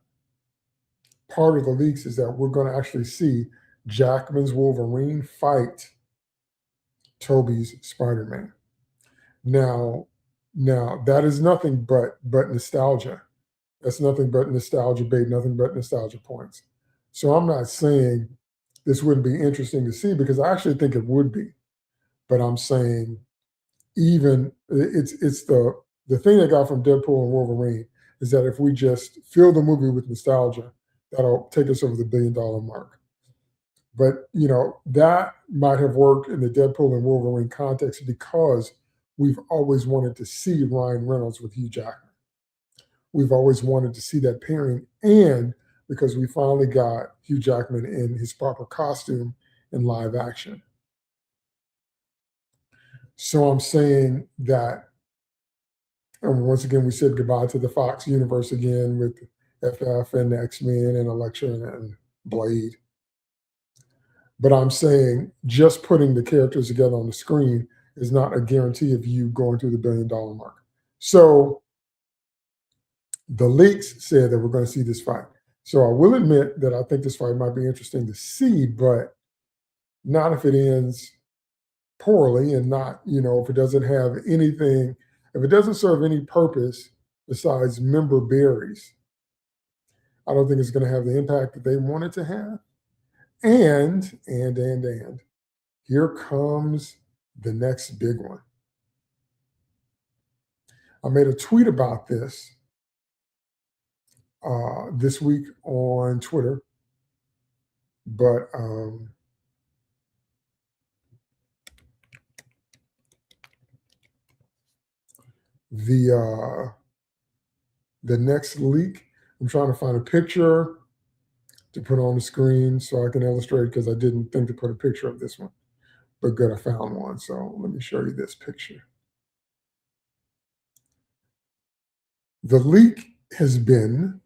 part of the leaks is that we're going to actually see Jackman's Wolverine fight Toby's Spider-Man. Now that is nothing but nostalgia. That's nothing but nostalgia bait, nothing but nostalgia points. So I'm not saying this wouldn't be interesting to see, because I actually think it would be. But I'm saying even it's the thing I got from Deadpool and Wolverine is that if we just fill the movie with nostalgia, that'll take us over the $1 billion mark. But that might have worked in the Deadpool and Wolverine context because we've always wanted to see Ryan Reynolds with Hugh Jackman. We've always wanted to see that pairing, and because we finally got Hugh Jackman in his proper costume in live action. So I'm saying that, and once again, we said goodbye to the Fox universe again with FF and X-Men and Elektra and Blade. But I'm saying just putting the characters together on the screen is not a guarantee of you going through the $1 billion mark. So the leaks said that we're going to see this fight. So I will admit that I think this fight might be interesting to see, but not if it ends poorly, and not, if it doesn't have anything, if it doesn't serve any purpose besides member berries. I don't think it's going to have the impact that they want it to have. And here comes the next big one. I made a tweet about this this week on Twitter, but the next leak, I'm trying to find a picture to put on the screen so I can illustrate, because I didn't think to put a picture of this one. But good, I found one. So let me show you this picture. The leak has been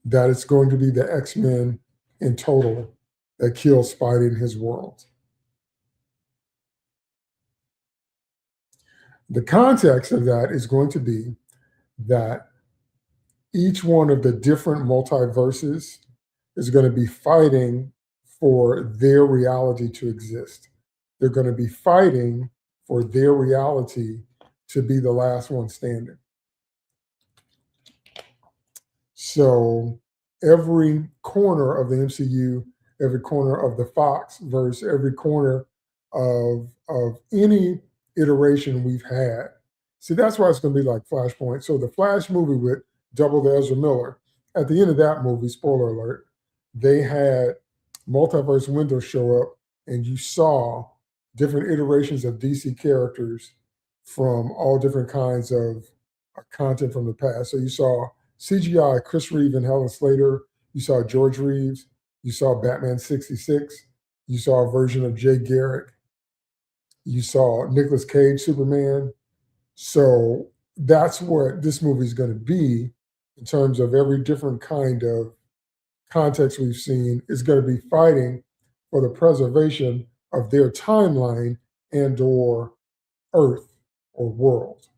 that it's going to be the X-Men in total that kill Spidey in his world. The context of that is going to be that each one of the different multiverses is going to be fighting for their reality to exist. They're going to be fighting for their reality to be the last one standing. So every corner of the MCU, every corner of the Fox verse, every corner of any iteration we've had. See, that's why it's going to be like Flashpoint. So the Flash movie with Double the Ezra Miller, at the end of that movie, spoiler alert, they had multiverse windows show up, and you saw different iterations of DC characters from all different kinds of content from the past. So you saw CGI Chris Reeve and Helen Slater. You saw George Reeves. You saw Batman 66. You saw a version of Jay Garrick. You saw Nicolas Cage Superman. So that's what this movie is going to be in terms of every different kind of context we've seen is going to be fighting for the preservation of their timeline and or Earth or world.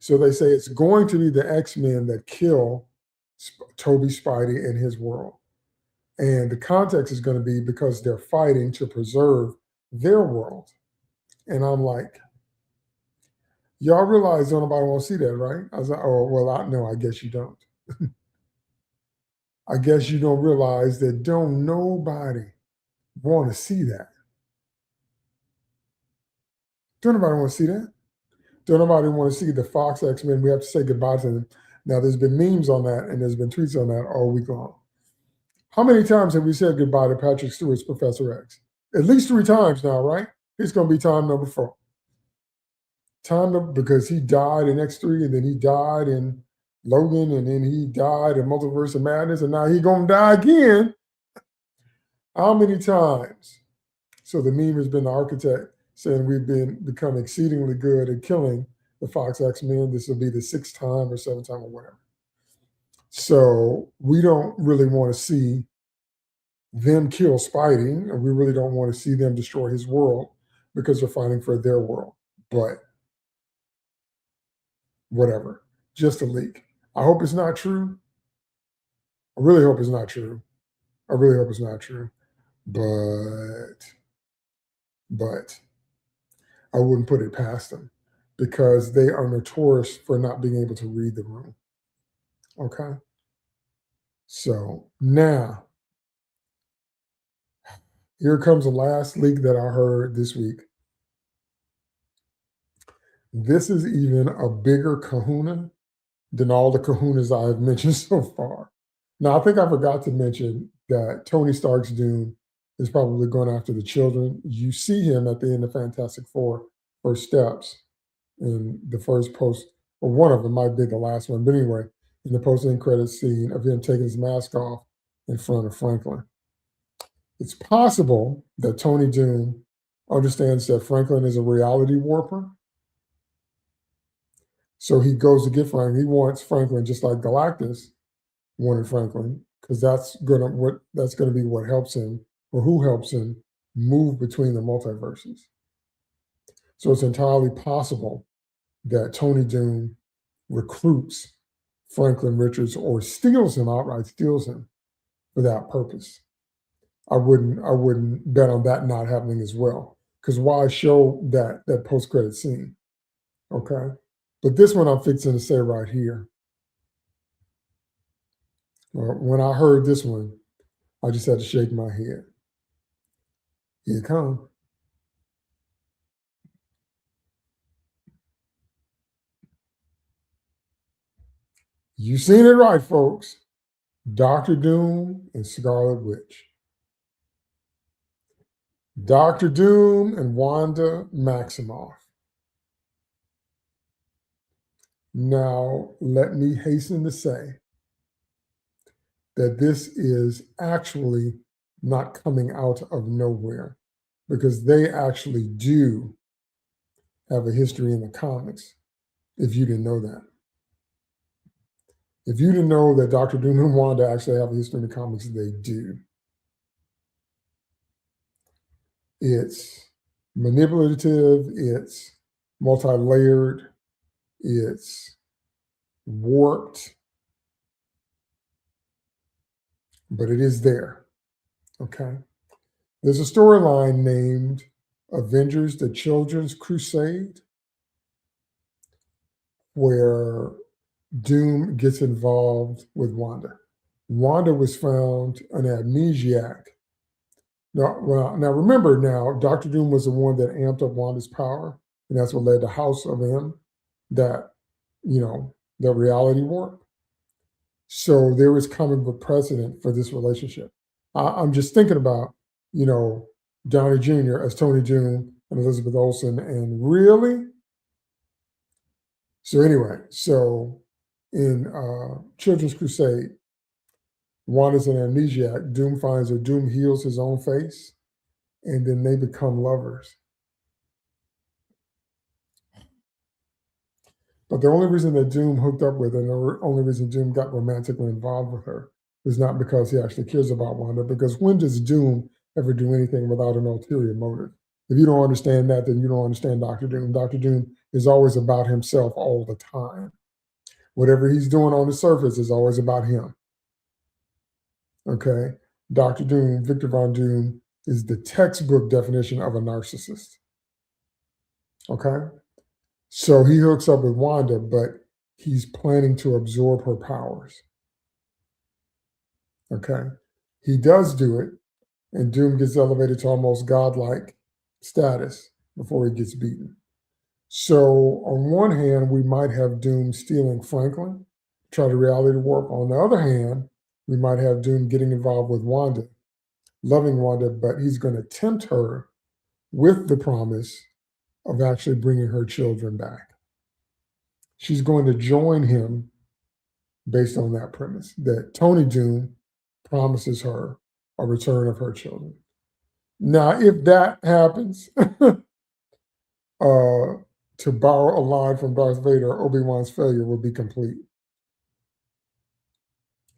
So they say it's going to be the X-Men that kill Toby Spidey and his world. And the context is going to be because they're fighting to preserve their world. And I'm like, y'all realize nobody wants to see that, right? I was like, oh, well, no, I guess you don't. I guess you don't realize that don't nobody want to see that. Don't nobody want to see that. Don't nobody want to see the Fox X-Men. We have to say goodbye to them. Now, there's been memes on that, and there's been tweets on that all week long. How many times have we said goodbye to Patrick Stewart's Professor X? At least 3 times now, right? It's going to be time number 4. Because he died in X3, and then he died in Logan, and then he died in Multiverse of Madness, and now he's going to die again. How many times? So the meme has been the architect saying we've become exceedingly good at killing the Fox X-Men. This will be the 6th time or 7th time or whatever. So we don't really want to see them kill Spidey, and we really don't want to see them destroy his world because they're fighting for their world. But whatever, just a leak. I hope it's not true. I really hope it's not true. I really hope it's not true. But I wouldn't put it past them because they are notorious for not being able to read the room. Okay. So now, here comes the last leak that I heard this week. This is even a bigger kahuna than all the kahunas I have mentioned so far. Now, I think I forgot to mention that Tony Stark's Doom is probably going after the children. You see him at the end of Fantastic Four, first steps in the first post, or one of them might be the last one, but anyway, in the post-end credits scene of him taking his mask off in front of Franklin. It's possible that Tony Doom understands that Franklin is a reality warper. So he goes to get Franklin. He wants Franklin just like Galactus wanted Franklin, because that's gonna be what helps him, or who helps him move between the multiverses. So it's entirely possible that Tony Doom recruits Franklin Richards or steals him outright, steals him for that purpose. I wouldn't bet on that not happening as well. Because why show that post-credit scene? Okay. But this one I'm fixing to say right here. When I heard this one, I just had to shake my head. Here it comes. You seen it right, folks. Dr. Doom and Scarlet Witch. Dr. Doom and Wanda Maximoff. Now, let me hasten to say that this is actually not coming out of nowhere, because they actually do have a history in the comics, if you didn't know that. If you didn't know that Dr. Doom and Wanda actually have a history in the comics, they do. It's manipulative, it's multi-layered, it's warped, but it is there, okay? There's a storyline named Avengers, the Children's Crusade, where Doom gets involved with Wanda. Wanda was found an amnesiac Now remember, now Doctor Doom was the one that amped up Wanda's power, and that's what led to House of M, that the reality warp. So there is comic book precedent for this relationship. I'm just thinking about, Downey Jr. as Tony Doom and Elizabeth Olsen, and really. So anyway, in Children's Crusade, Wanda's an amnesiac. Doom finds her. Doom heals his own face, and then they become lovers. But the only reason that Doom hooked up with her, and the only reason Doom got romantically involved with her, is not because he actually cares about Wanda, because when does Doom ever do anything without an ulterior motive? If you don't understand that, then you don't understand Doctor Doom. Doctor Doom is always about himself all the time. Whatever he's doing on the surface is always about him. Okay? Doctor Doom, Victor Von Doom, is the textbook definition of a narcissist. Okay? So he hooks up with Wanda, but he's planning to absorb her powers. Okay? He does do it, and Doom gets elevated to almost godlike status before he gets beaten. So on one hand, we might have Doom stealing Franklin, try to reality warp. On the other hand, we might have Doom getting involved with Wanda, loving Wanda, but he's going to tempt her with the promise of actually bringing her children back. She's going to join him based on that premise, that Tony Doom promises her a return of her children. Now, if that happens, to borrow a line from Darth Vader, Obi-Wan's failure will be complete.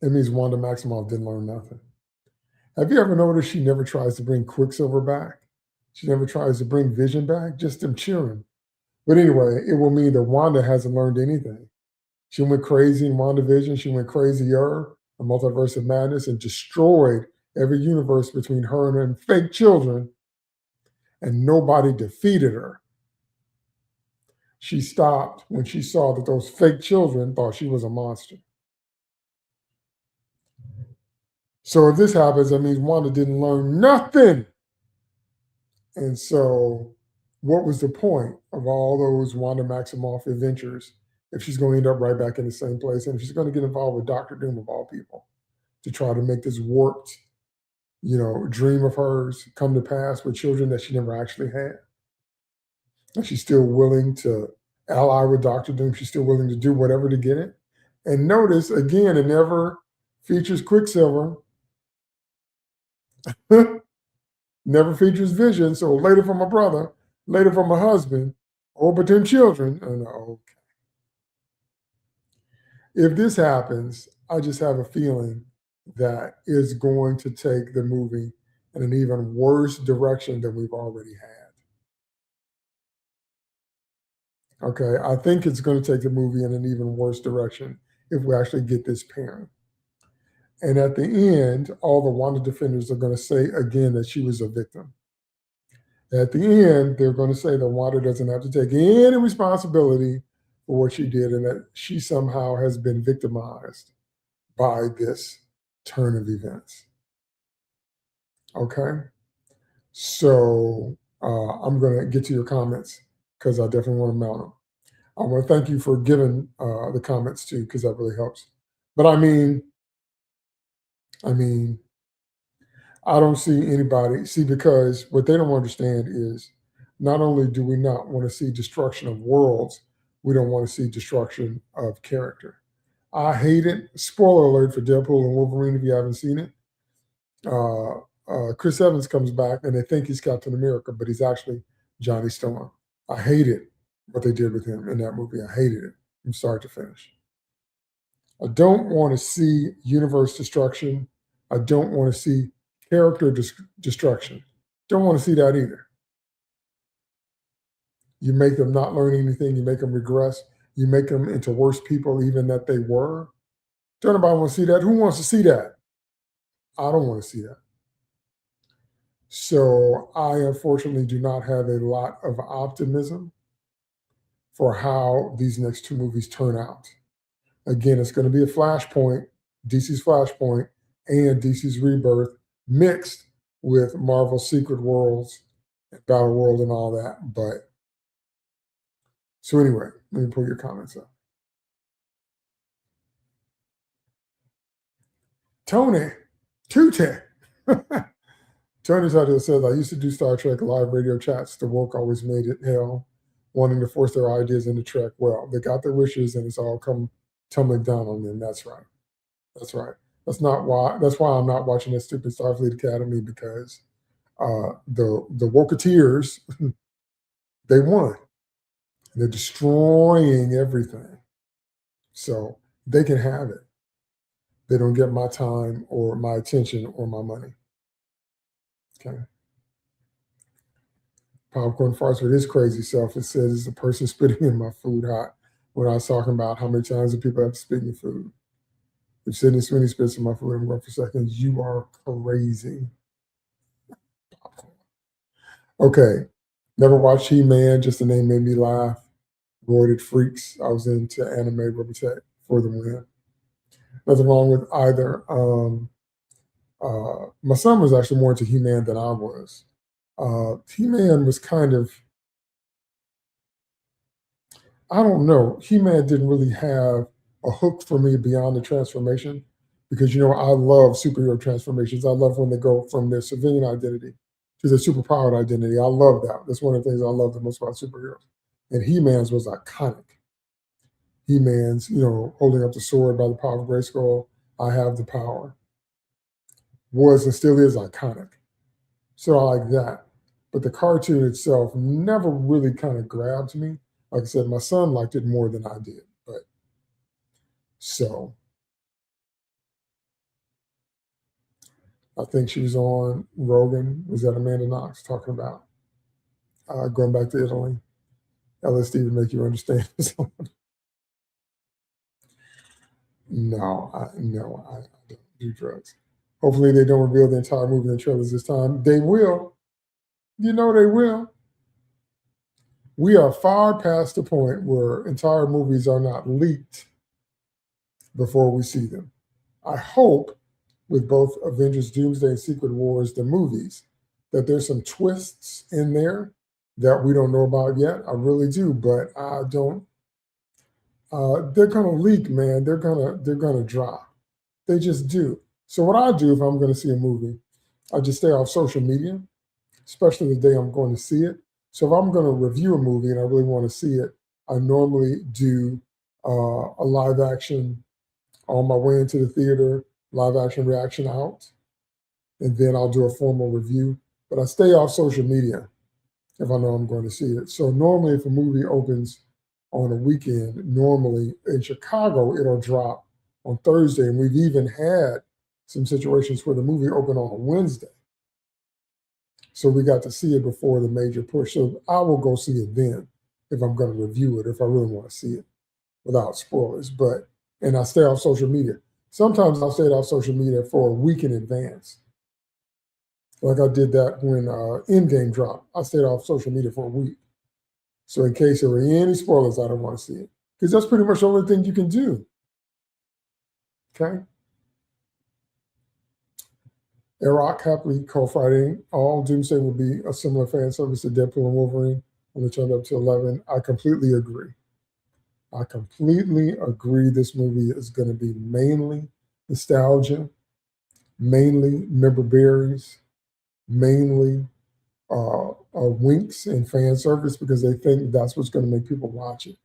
It means Wanda Maximoff didn't learn nothing. Have you ever noticed she never tries to bring Quicksilver back? She never tries to bring Vision back, just them cheering. But anyway, it will mean that Wanda hasn't learned anything. She went crazy in WandaVision. She went crazier in Multiverse of Madness and destroyed every universe between her and her fake children, and nobody defeated her. She stopped when she saw that those fake children thought she was a monster. So if this happens, that means Wanda didn't learn nothing. And so what was the point of all those Wanda Maximoff adventures if she's going to end up right back in the same place, and if she's going to get involved with Doctor Doom of all people to try to make this warped, dream of hers come to pass with children that she never actually had? And she's still willing to ally with Doctor Doom. She's still willing to do whatever to get it. And notice, again, it never features Quicksilver. Never features Vision. So later from a brother, later from a husband, or between children. And okay. If this happens, I just have a feeling that it's going to take the movie in an even worse direction than we've already had. Okay, I think it's going to take the movie in an even worse direction if we actually get this pairing. And at the end, all the Wanda defenders are going to say again that she was a victim. At the end, they're going to say that Wanda doesn't have to take any responsibility for what she did, and that she somehow has been victimized by this turn of events. Okay? So I'm going to get to your comments because I definitely want to mount them. I want to thank you for giving the comments too, because that really helps. But I mean, I don't see anybody, because what they don't understand is not only do we not want to see destruction of worlds, we don't want to see destruction of character. I hate it. Spoiler alert for Deadpool and Wolverine if you haven't seen it. Chris Evans comes back and they think he's Captain America, but he's actually Johnny Storm. I hate it, what they did with him in that movie. I hated it from start to finish. I don't want to see universe destruction. I don't want to see character destruction. Don't want to see that either. You make them not learn anything. You make them regress. You make them into worse people even that they were. Don't nobody want to see that. Who wants to see that? I don't want to see that. So I unfortunately do not have a lot of optimism for how these next two movies turn out. Again, it's going to be a flashpoint, DC's Flashpoint and DC's Rebirth, mixed with Marvel Secret Worlds, Battle World, and all that. But so anyway, let me pull your comments up. Tony, Tootie. Tony's out there says, I used to do Star Trek live radio chats. The woke always made it hell, wanting to force their ideas into Trek. Well, they got their wishes and it's all come tumbling down on them. That's right. That's right. That's why I'm not watching that stupid Starfleet Academy, because the woketeers, they won. They're destroying everything. So they can have it. They don't get my time or my attention or my money. Okay. Popcorn farts with his crazy self. It says it's the person spitting in my food hot when I was talking about how many times do people have to spit in your food. If Sydney Sweeney spits in my food, I'm going for seconds. You are crazy. Popcorn. Okay. Never watched He-Man. Just the name made me laugh. Roided freaks. I was into anime rubber tech for the win. Nothing wrong with either. My son was actually more into He-Man than I was. He-Man was kind of, I don't know. He-Man didn't really have a hook for me beyond the transformation, because, you know, I love superhero transformations. I love when they go from their civilian identity to their superpowered identity. I love that. That's one of the things I love the most about superheroes. And He-Man's was iconic. He-Man's, you know, holding up the sword by the power of Grayskull, I have the power, was and still is iconic. So I like that. But the cartoon itself never really kind of grabbed me. Like I said, my son liked it more than I did. But so I think she was on Rogan. Was that Amanda Knox talking about going back to Italy? LSD to make you understand. No, I don't do drugs. Hopefully they don't reveal the entire movie in trailers this time. They will. You know they will. We are far past the point where entire movies are not leaked before we see them. I hope with both Avengers Doomsday and Secret Wars, the movies, that there's some twists in there that we don't know about yet. I really do, but I don't. They're gonna leak, man. They're gonna drop. They just do. So what I do if I'm going to see a movie, I just stay off social media, especially the day I'm going to see it. So if I'm going to review a movie and I really want to see it, I normally do a live action on my way into the theater, live action reaction out, and then I'll do a formal review. But I stay off social media if I know I'm going to see it. So normally if a movie opens on a weekend, normally in Chicago, it'll drop on Thursday. And we've even had some situations where the movie opened on a Wednesday. So we got to see it before the major push. So I will go see it then if I'm going to review it, if I really want to see it without spoilers. And I stay off social media. Sometimes I'll stay off social media for a week in advance. Like I did that when Endgame dropped. I stayed off social media for a week. So in case there were any spoilers, I don't want to see it. Because that's pretty much the only thing you can do. Okay? Iraq happily co-fighting. All Doomsday will be a similar fan service to Deadpool and Wolverine when they turned up to 11. I completely agree. I completely agree. This movie is going to be mainly nostalgia, mainly memorabilia, mainly winks and fan service, because they think that's what's going to make people watch it.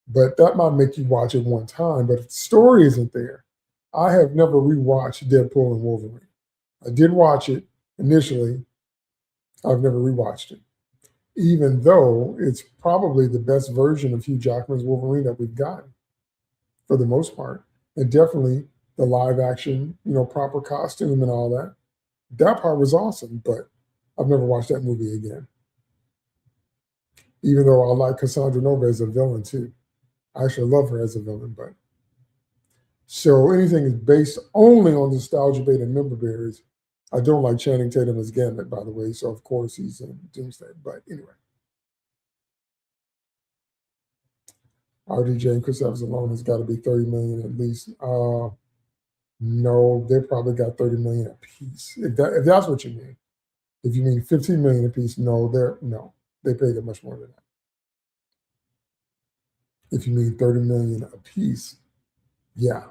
But that might make you watch it one time. But if the story isn't there, I have never rewatched Deadpool and Wolverine. I did watch it initially. I've never rewatched it, even though it's probably the best version of Hugh Jackman's Wolverine that we've gotten for the most part. And definitely the live action, you know, proper costume and all that. That part was awesome, but I've never watched that movie again. Even though I like Cassandra Nova as a villain too. I actually love her as a villain, but so anything is based only on nostalgia bait and memorabilia. I don't like Channing Tatum as Gambit, by the way, so of course he's in Doomsday. But anyway, RDJ and Chris Evans alone has got to be 30 million at least. No, they probably got 30 million a piece, if that's what you mean. If you mean 15 million a piece, no, they paid it much more than that. If you mean 30 million a piece, yeah.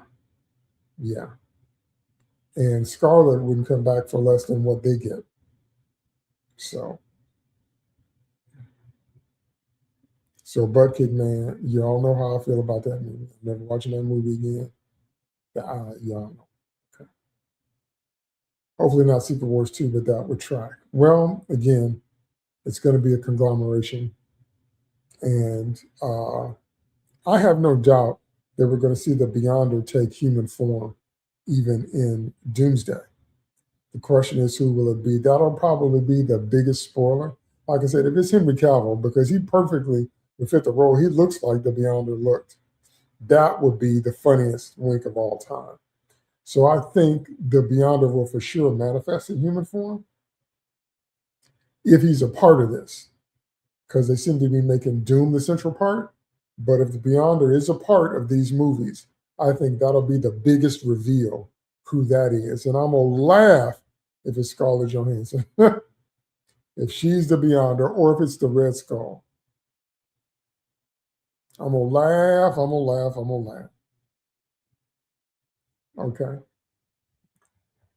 And Scarlet wouldn't come back for less than what they get. So Butt Kick Man, you all know how I feel about that movie. I'm never watching that movie again. Y'all know. Okay. Hopefully not Secret Wars 2, but that would track. Well, again, it's going to be a conglomeration. And I have no doubt that we're going to see the Beyonder take human form even in Doomsday. The question is, who will it be? That'll probably be the biggest spoiler. Like I said, if it's Henry Cavill, because he perfectly would fit the role, he looks like the Beyonder looked. That would be the funniest wink of all time. So I think the Beyonder will for sure manifest in human form if he's a part of this, because they seem to be making Doom the central part. But if the Beyonder is a part of these movies, I think that'll be the biggest reveal who that is. And I'm going to laugh if it's Scarlett Johansson, if she's the Beyonder, or if it's the Red Skull. I'm going to laugh, I'm going to laugh, I'm going to laugh. Okay.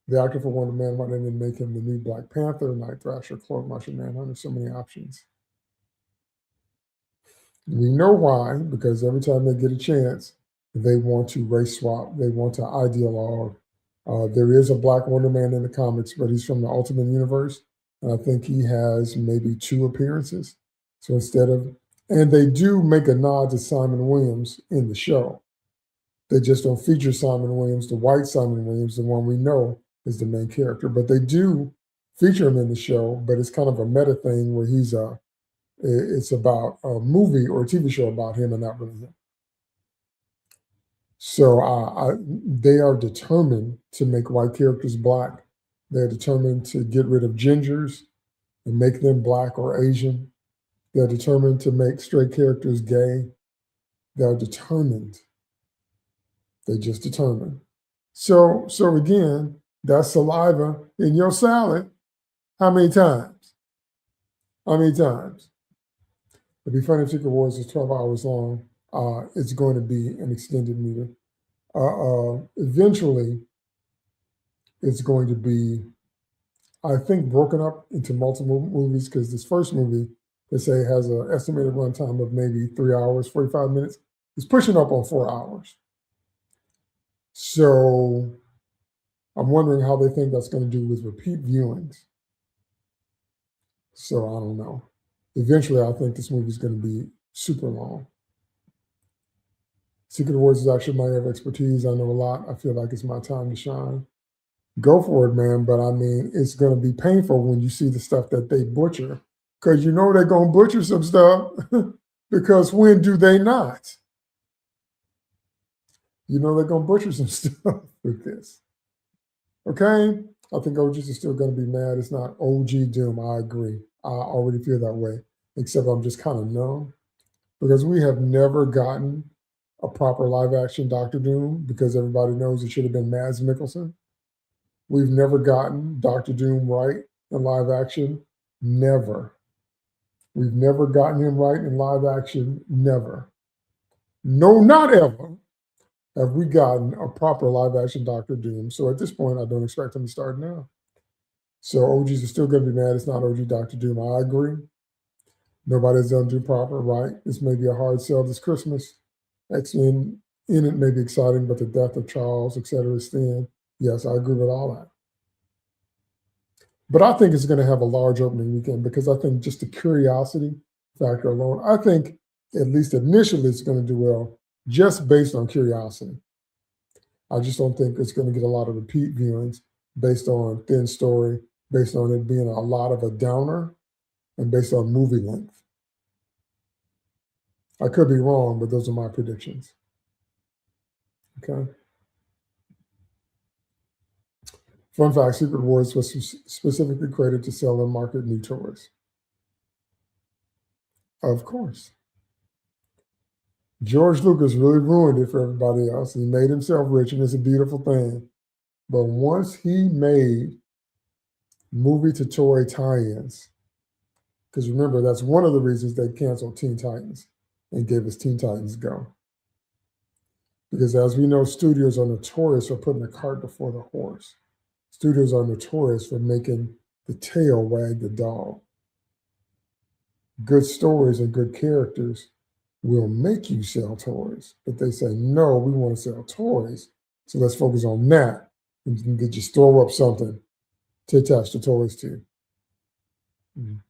The actor for Wonder Man, why didn't they make him the new Black Panther, Night Thrasher, Clone Martian Manhunter? So many options. We know why, because every time they get a chance, they want to race swap. They want to ideologue. There is a Black Wonder Man in the comics, but he's from the Ultimate Universe. And I think he has maybe 2 appearances. So instead of, and they do make a nod to Simon Williams in the show. They just don't feature Simon Williams, the white Simon Williams, the one we know is the main character. But they do feature him in the show, but it's kind of a meta thing where it's about a movie or a TV show about him and not really him. So they are determined to make white characters Black. They're determined to get rid of gingers and make them Black or Asian. They're determined to make straight characters gay. They're determined. They just determined. So again, that's saliva in your salad. How many times? How many times? It'd be funny if Secret Wars is 12 hours long. It's going to be an extended meter. Eventually, it's going to be, I think, broken up into multiple movies, because this first movie, they say, has an estimated runtime of maybe 3 hours, 45 minutes. It's pushing up on 4 hours. So I'm wondering how they think that's going to do with repeat viewings. So I don't know. Eventually, I think this movie is going to be super long. Secret Wars is actually my area of expertise. I know a lot. I feel like it's my time to shine. Go for it, man. But I mean, it's going to be painful when you see the stuff that they butcher, because you know they're going to butcher some stuff because when do they not? You know they're going to butcher some stuff with this. Okay? I think OGs are still going to be mad. It's not OG Doom. I agree. I already feel that way, except I'm just kind of numb, because we have never gotten a proper live-action Doctor Doom, because everybody knows it should have been Mads Mikkelsen. We've never gotten Doctor Doom right in live action. Never. We've never gotten him right in live action. Never. No, not ever have we gotten a proper live action Doctor Doom. So at this point, I don't expect him to start now. So OGs are still going to be mad. It's not OG Doctor Doom. I agree. Nobody's done Doom proper, right? This may be a hard sell this Christmas. X-Men in it may be exciting, but the death of Charles, etc. is thin. Yes, I agree with all that. But I think it's going to have a large opening weekend, because I think just the curiosity factor alone, I think at least initially it's going to do well just based on curiosity. I just don't think it's going to get a lot of repeat viewings based on thin story, based on it being a lot of a downer, and based on movie length. I could be wrong, but those are my predictions. Okay. Fun fact, Secret Wars was specifically created to sell and market new toys. Of course. George Lucas really ruined it for everybody else. He made himself rich, and it's a beautiful thing. But once he made movie to toy tie-ins. Because remember, that's one of the reasons they canceled Teen Titans and gave us Teen Titans Go. Because as we know, studios are notorious for putting the cart before the horse. Studios are notorious for making the tail wag the dog. Good stories and good characters will make you sell toys, but they say, no, we want to sell toys, so let's focus on that and get just throw up something to attach the toys to. Mm.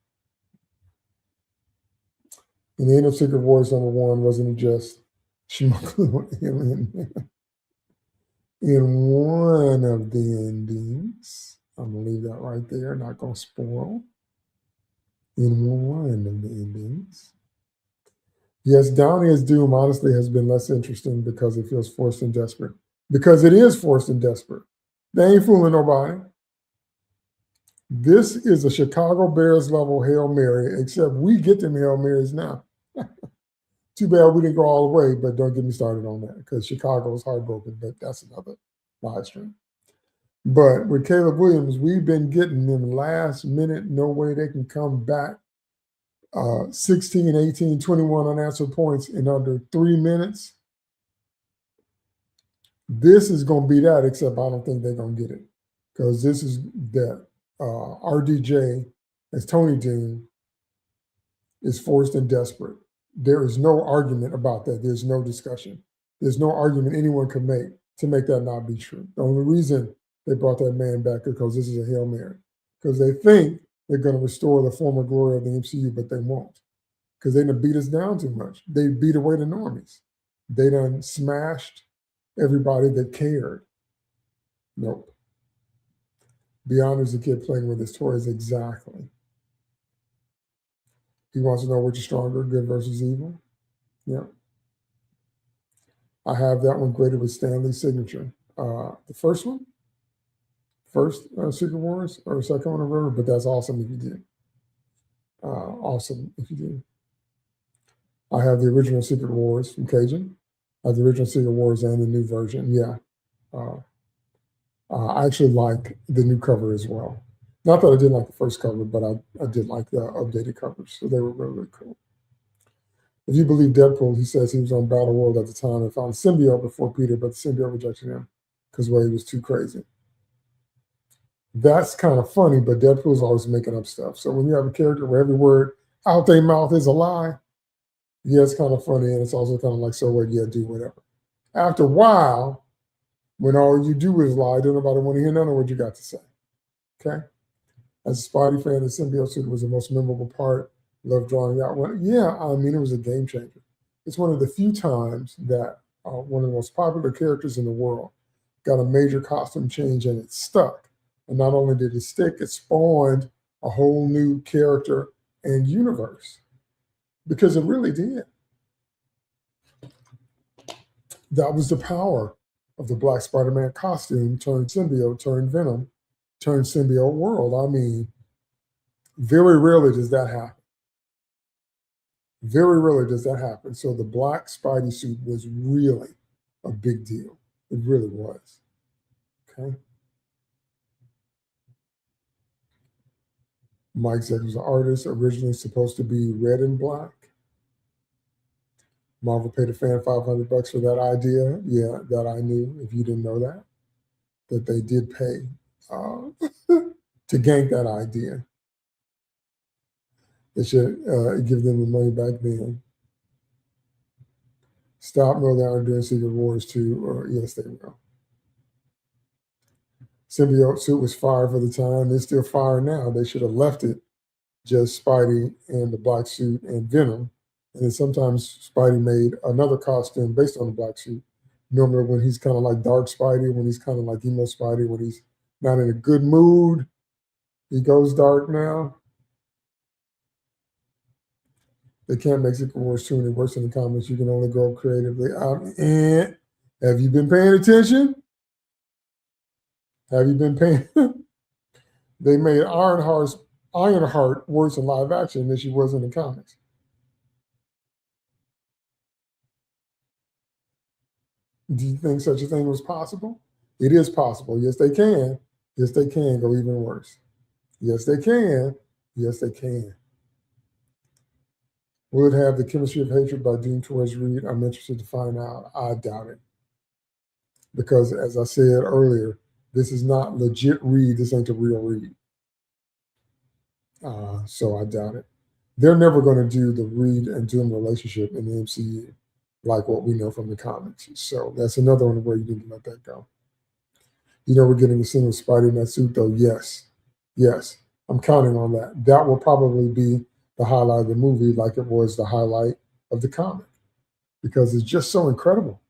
In the end of Secret Wars #1, wasn't it just Schmuckle alien? In one of the endings, I'm going to leave that right there, not going to spoil. In one of the endings. Yes, Downey as Doom honestly has been less interesting because it feels forced and desperate. Because it is forced and desperate. They ain't fooling nobody. This is a Chicago Bears level Hail Mary, except we get them Hail Marys now. Too bad we didn't go all the way, but don't get me started on that because Chicago is heartbroken, but that's another live stream. But with Caleb Williams, we've been getting them last minute, no way they can come back. 16, 18, 21 unanswered points in under 3 minutes. This is going to be that, except I don't think they're going to get it because this is that RDJ as Tony Doom is forced and desperate. There is no argument about that. There's no discussion. There's no argument anyone can make to make that not be true. The only reason they brought that man back is because this is a Hail Mary, because they think they're going to restore the former glory of the MCU, but they won't because they done beat us down too much. They beat away the normies. They done smashed everybody that cared. Nope. Beyond is a kid playing with his toys, exactly. He wants to know which is stronger, good versus evil. Yeah. I have that one graded with Stanley's signature. The first one, Secret Wars, or second one, or whatever, but that's awesome if you did. Awesome if you did. I have the original Secret Wars from Cajun. I have the original Secret Wars and the new version. Yeah. I actually like the new cover as well. Not that I didn't like the first cover, but I did like the updated covers. So they were really, really cool. If you believe Deadpool, he says he was on Battle World at the time and found a symbiote before Peter, but the symbiote rejected him because Wade was too crazy. That's kind of funny, but Deadpool's always making up stuff. So when you have a character where every word out their mouth is a lie, yeah, it's kind of funny, and it's also kind of like, so what, yeah, do whatever. After a while, when all you do is lie, don't nobody want to hear none of what you got to say, okay? As a Spidey fan, the symbiote suit was the most memorable part. Love drawing out one. Yeah, I mean, it was a game changer. It's one of the few times that one of the most popular characters in the world got a major costume change and it stuck. And not only did it stick, it spawned a whole new character and universe because it really did. That was the power of the Black Spider-Man costume turned symbiote, turned Venom, turned symbiote world. I mean, very rarely does that happen. Very rarely does that happen. So the black Spidey suit was really a big deal. It really was. Okay. Mike said he was an artist, originally supposed to be red and black. Marvel paid a fan $500 for that idea. Yeah, that I knew. If you didn't know that they did pay to gank that idea. They should give them the money back then. Stop, no, they aren't doing Secret Wars 2, or yes, they will. Symbiote suit was fire for the time. It's still fire now. They should have left it just Spidey and the black suit and Venom. And then sometimes Spidey made another costume based on the black suit. Normally when he's kind of like dark Spidey, when he's kind of like emo Spidey, when he's not in a good mood, he goes dark now. They can't make Secret Wars 2 any worse in the comics. You can only go creatively. And have you been paying attention? Have you been paying? They made Ironheart worse in live action than she was in the comics. Do you think such a thing was possible? It is possible. Yes, they can. Yes, they can go even worse. Yes, they can. Yes, they can. Will it have the chemistry of hatred by Doom towards Reed? I'm interested to find out. I doubt it. Because as I said earlier, this is not legit Reed. This ain't the real Reed. So I doubt it. They're never going to do the Reed and Doom relationship in the MCU like what we know from the comics. So that's another one where you need to let that go. You know, we're getting a scene with Spidey in that suit, though. Yes. Yes. I'm counting on that. That will probably be the highlight of the movie, like it was the highlight of the comic, because it's just so incredible.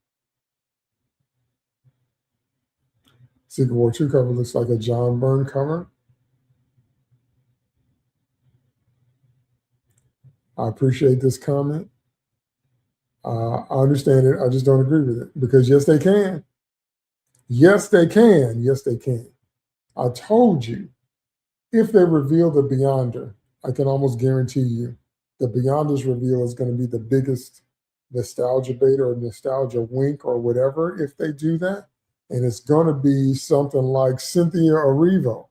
Secret War 2 cover looks like a John Byrne cover. I appreciate this comment. I understand it. I just don't agree with it because yes, they can. Yes, they can. Yes, they can. I told you, if they reveal the Beyonder, I can almost guarantee you the Beyonder's reveal is going to be the biggest nostalgia bait or nostalgia wink or whatever if they do that. And it's going to be something like Cynthia Erivo.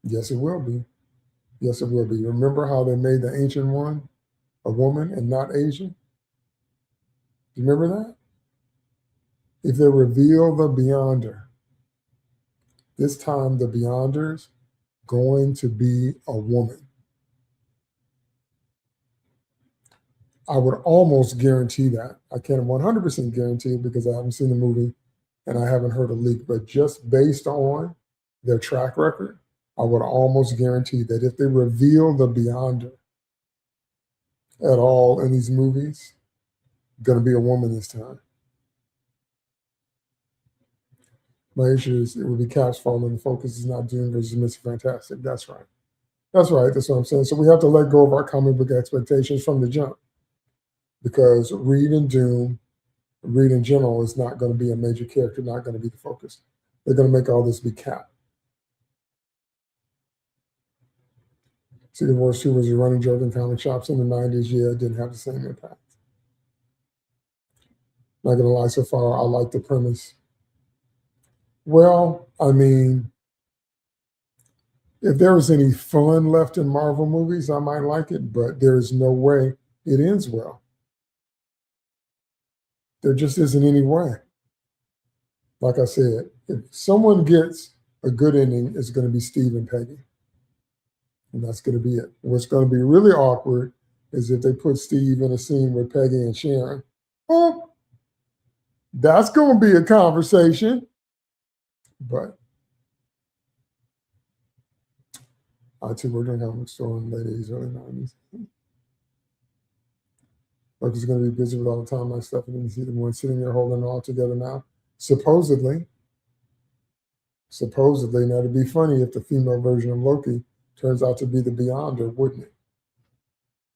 Yes, it will be. Yes, it will be. Remember how they made the Ancient One a woman and not Asian? Do you remember that? If they reveal the Beyonder, this time the Beyonder's going to be a woman. I would almost guarantee that. I can't 100% guarantee it because I haven't seen the movie and I haven't heard a leak, but just based on their track record, I would almost guarantee that if they reveal the Beyonder at all in these movies, going to be a woman this time. My issue is it would be Cap's fault and the focus is not Doom versus Mr. Fantastic. That's right. That's right. That's what I'm saying. So we have to let go of our comic book expectations from the jump because Reed and Doom, Reed in general, is not going to be a major character, not going to be the focus. They're going to make all this be Cap. Secret Wars 2 was a running joke in comic shops in the 90s. Yeah, it didn't have the same impact. Not going to lie, so far, I like the premise. Well, I mean, if there was any fun left in Marvel movies, I might like it, but there's no way it ends well. There just isn't any way. Like I said, if someone gets a good ending, it's going to be Steve and Peggy. And that's going to be it. What's going to be really awkward is if they put Steve in a scene with Peggy and Sharon. Oh, that's going to be a conversation. But I too worked in a comic store in the late 80s, early 90s. Like it's going to be busy with all the time, my stuff, and then you see the one sitting there holding it all together now. Supposedly, now it'd be funny if the female version of Loki turns out to be the Beyonder, wouldn't it?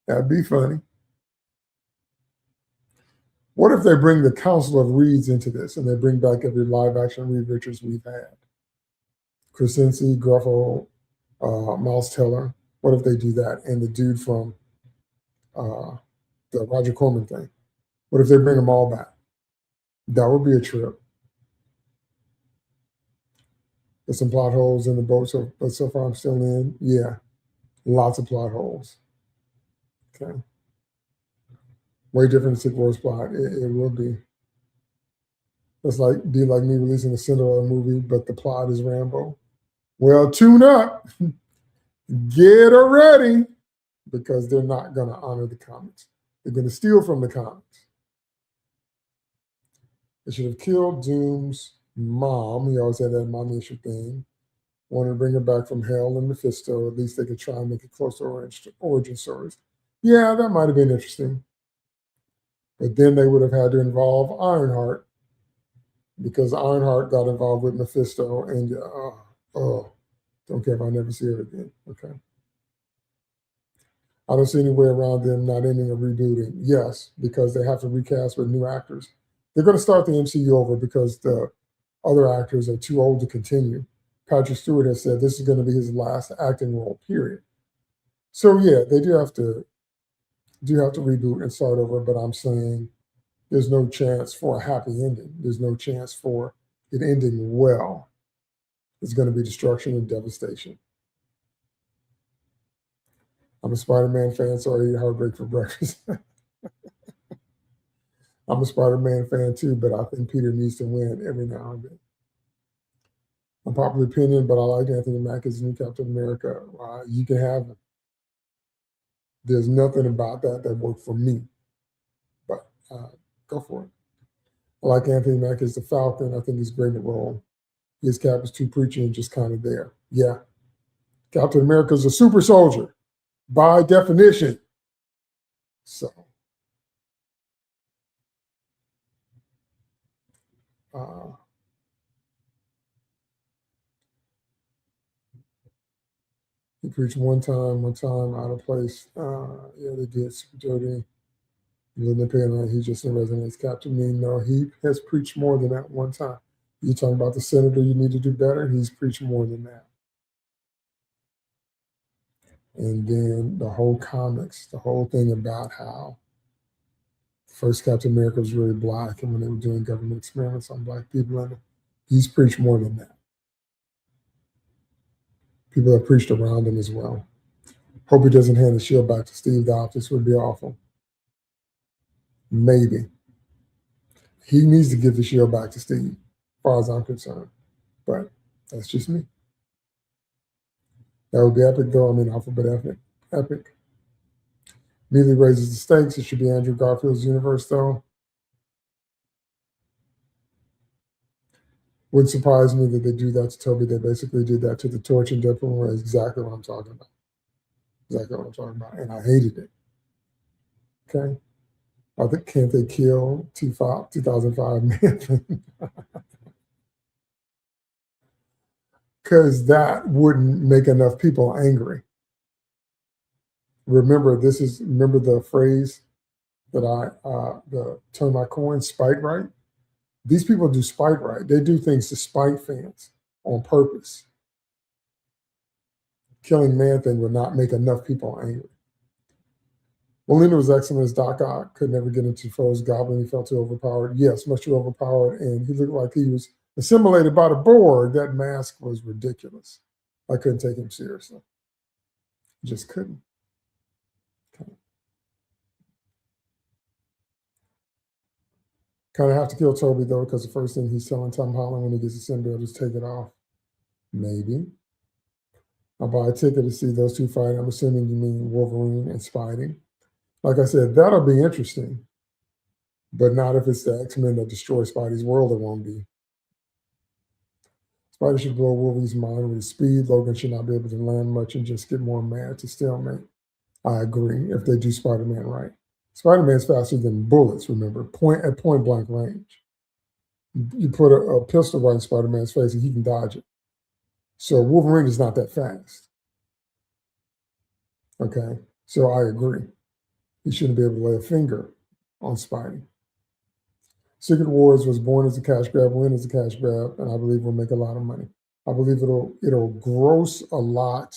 That'd be funny. What if they bring the Council of Reeds into this and they bring back every live action Reed Richards we've had? Krasinski, Gruffalo, Miles Teller. What if they do that? And the dude from the Roger Corman thing. What if they bring them all back? That would be a trip. There's some plot holes in the boat, but so far I'm still in. Yeah, lots of plot holes. Okay. Way different than Secret Wars plot. It will be. It's be like me releasing a Cinderella movie, but the plot is Rambo. Well, tune up. Get ready because they're not going to honor the comics. They're going to steal from the comics. They should have killed Doom's mom. He always had that mommy issue thing. Wanted to bring her back from hell and Mephisto. At least they could try and make it close to origin stories. Yeah, that might have been interesting. But then they would have had to involve Ironheart because Ironheart got involved with Mephisto and don't care if I never see her again. Okay. I don't see any way around them not ending or rebooting. Yes, because they have to recast with new actors. They're going to start the MCU over because the other actors are too old to continue. Patrick Stewart has said this is going to be his last acting role, period. So yeah, they do have to reboot and start over, but I'm saying there's no chance for a happy ending. There's no chance for it ending well is going to be destruction and devastation. I'm a Spider-Man fan, so I eat heartbreak for breakfast. I'm a Spider-Man fan too, but I think Peter needs to win every now and then. Unpopular opinion, but I like Anthony Mackie as new Captain America. You can have him. There's nothing about that worked for me, but go for it. I like Anthony Mackie as the Falcon. I think he's great in the role. His Cap is too preachy and just kind of there. Yeah. Captain America's a super soldier by definition. So, he preached one time out of place. Yeah, they did super dirty. He just resonates. Captain me. No, he has preached more than that one time. You talking about the senator, you need to do better? He's preached more than that. And then the whole comics, the whole thing about how the first Captain America was really black, and when they were doing government experiments on black people, and he's preached more than that. People have preached around him as well. Hope he doesn't hand the shield back to Steve. The optics would be awful. Maybe. He needs to give the shield back to Steve, as far as I'm concerned. But that's just me. That would be epic, though. I mean, alphabet epic. Immediately raises the stakes. It should be Andrew Garfield's universe, though. Wouldn't surprise me that they do that to Toby. They basically did that to the Torch and Deadpool. That's exactly what I'm talking about. Exactly what I'm talking about. And I hated it. Okay? I think, can't they kill 2005 man? Because that wouldn't make enough people angry. Remember the phrase that the term I coined, spite right? These people do spite right. They do things to spite fans on purpose. Killing Man-Thing would not make enough people angry. Molina was excellent as Doc Ock. Could never get into Foe's Goblin. He felt too overpowered. Yes, much too overpowered. And he looked like he was assimilated by the board. That mask was ridiculous. I couldn't take him seriously. Just couldn't. Kind of have to kill Toby, though, because the first thing he's telling Tom Holland when he gets the symbiote is take it off. Maybe. I'll buy a ticket to see those two fight. I'm assuming you mean Wolverine and Spidey. Like I said, that'll be interesting, but not if it's the X-Men that destroy Spidey's world. It won't be. Spidey should blow Wolverine's mind with his speed. Logan should not be able to land much and just get more mad to stalemate. I agree, if they do Spider-Man right. Spider-Man's faster than bullets, remember, at point blank range. You put a pistol right in Spider-Man's face and he can dodge it. So Wolverine is not that fast. Okay, so I agree. He shouldn't be able to lay a finger on Spidey. Secret Wars was born as a cash grab, win as a cash grab, and I believe will make a lot of money. I believe it'll gross a lot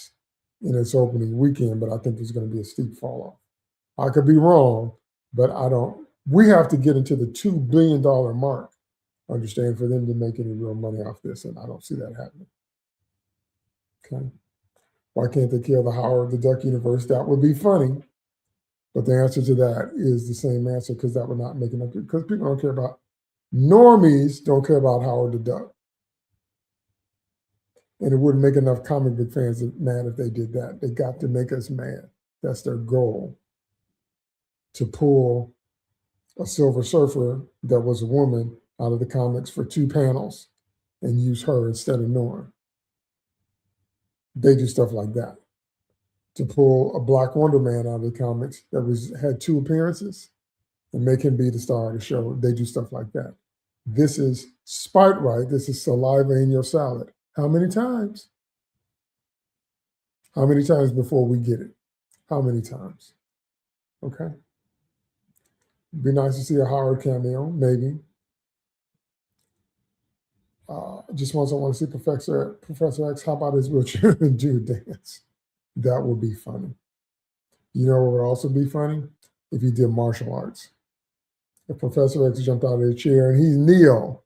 in its opening weekend, but I think there's going to be a steep fall off. I could be wrong, but I don't. We have to get into the $2 billion mark, understand, for them to make any real money off this, and I don't see that happening. Okay. Why can't they kill the Howard the Duck universe? That would be funny. But the answer to that is the same answer, because that would not make enough. Because people don't care about, normies don't care about Howard the Duck. And it wouldn't make enough comic book fans mad if they did that. They got to make us mad. That's their goal. To pull a Silver Surfer that was a woman out of the comics for 2 panels and use her instead of Norm. They do stuff like that. To pull a Black Wonder Man out of the comics that had 2 appearances and make him be the star of the show. They do stuff like that. This is spite right. This is saliva in your salad. How many times? How many times before we get it? How many times? Okay. Be nice to see a Howard cameo, maybe. Just once I want to see Professor X hop out his wheelchair and do a dance. That would be funny. You know what would also be funny? If he did martial arts. If Professor X jumped out of the chair and he's Neo.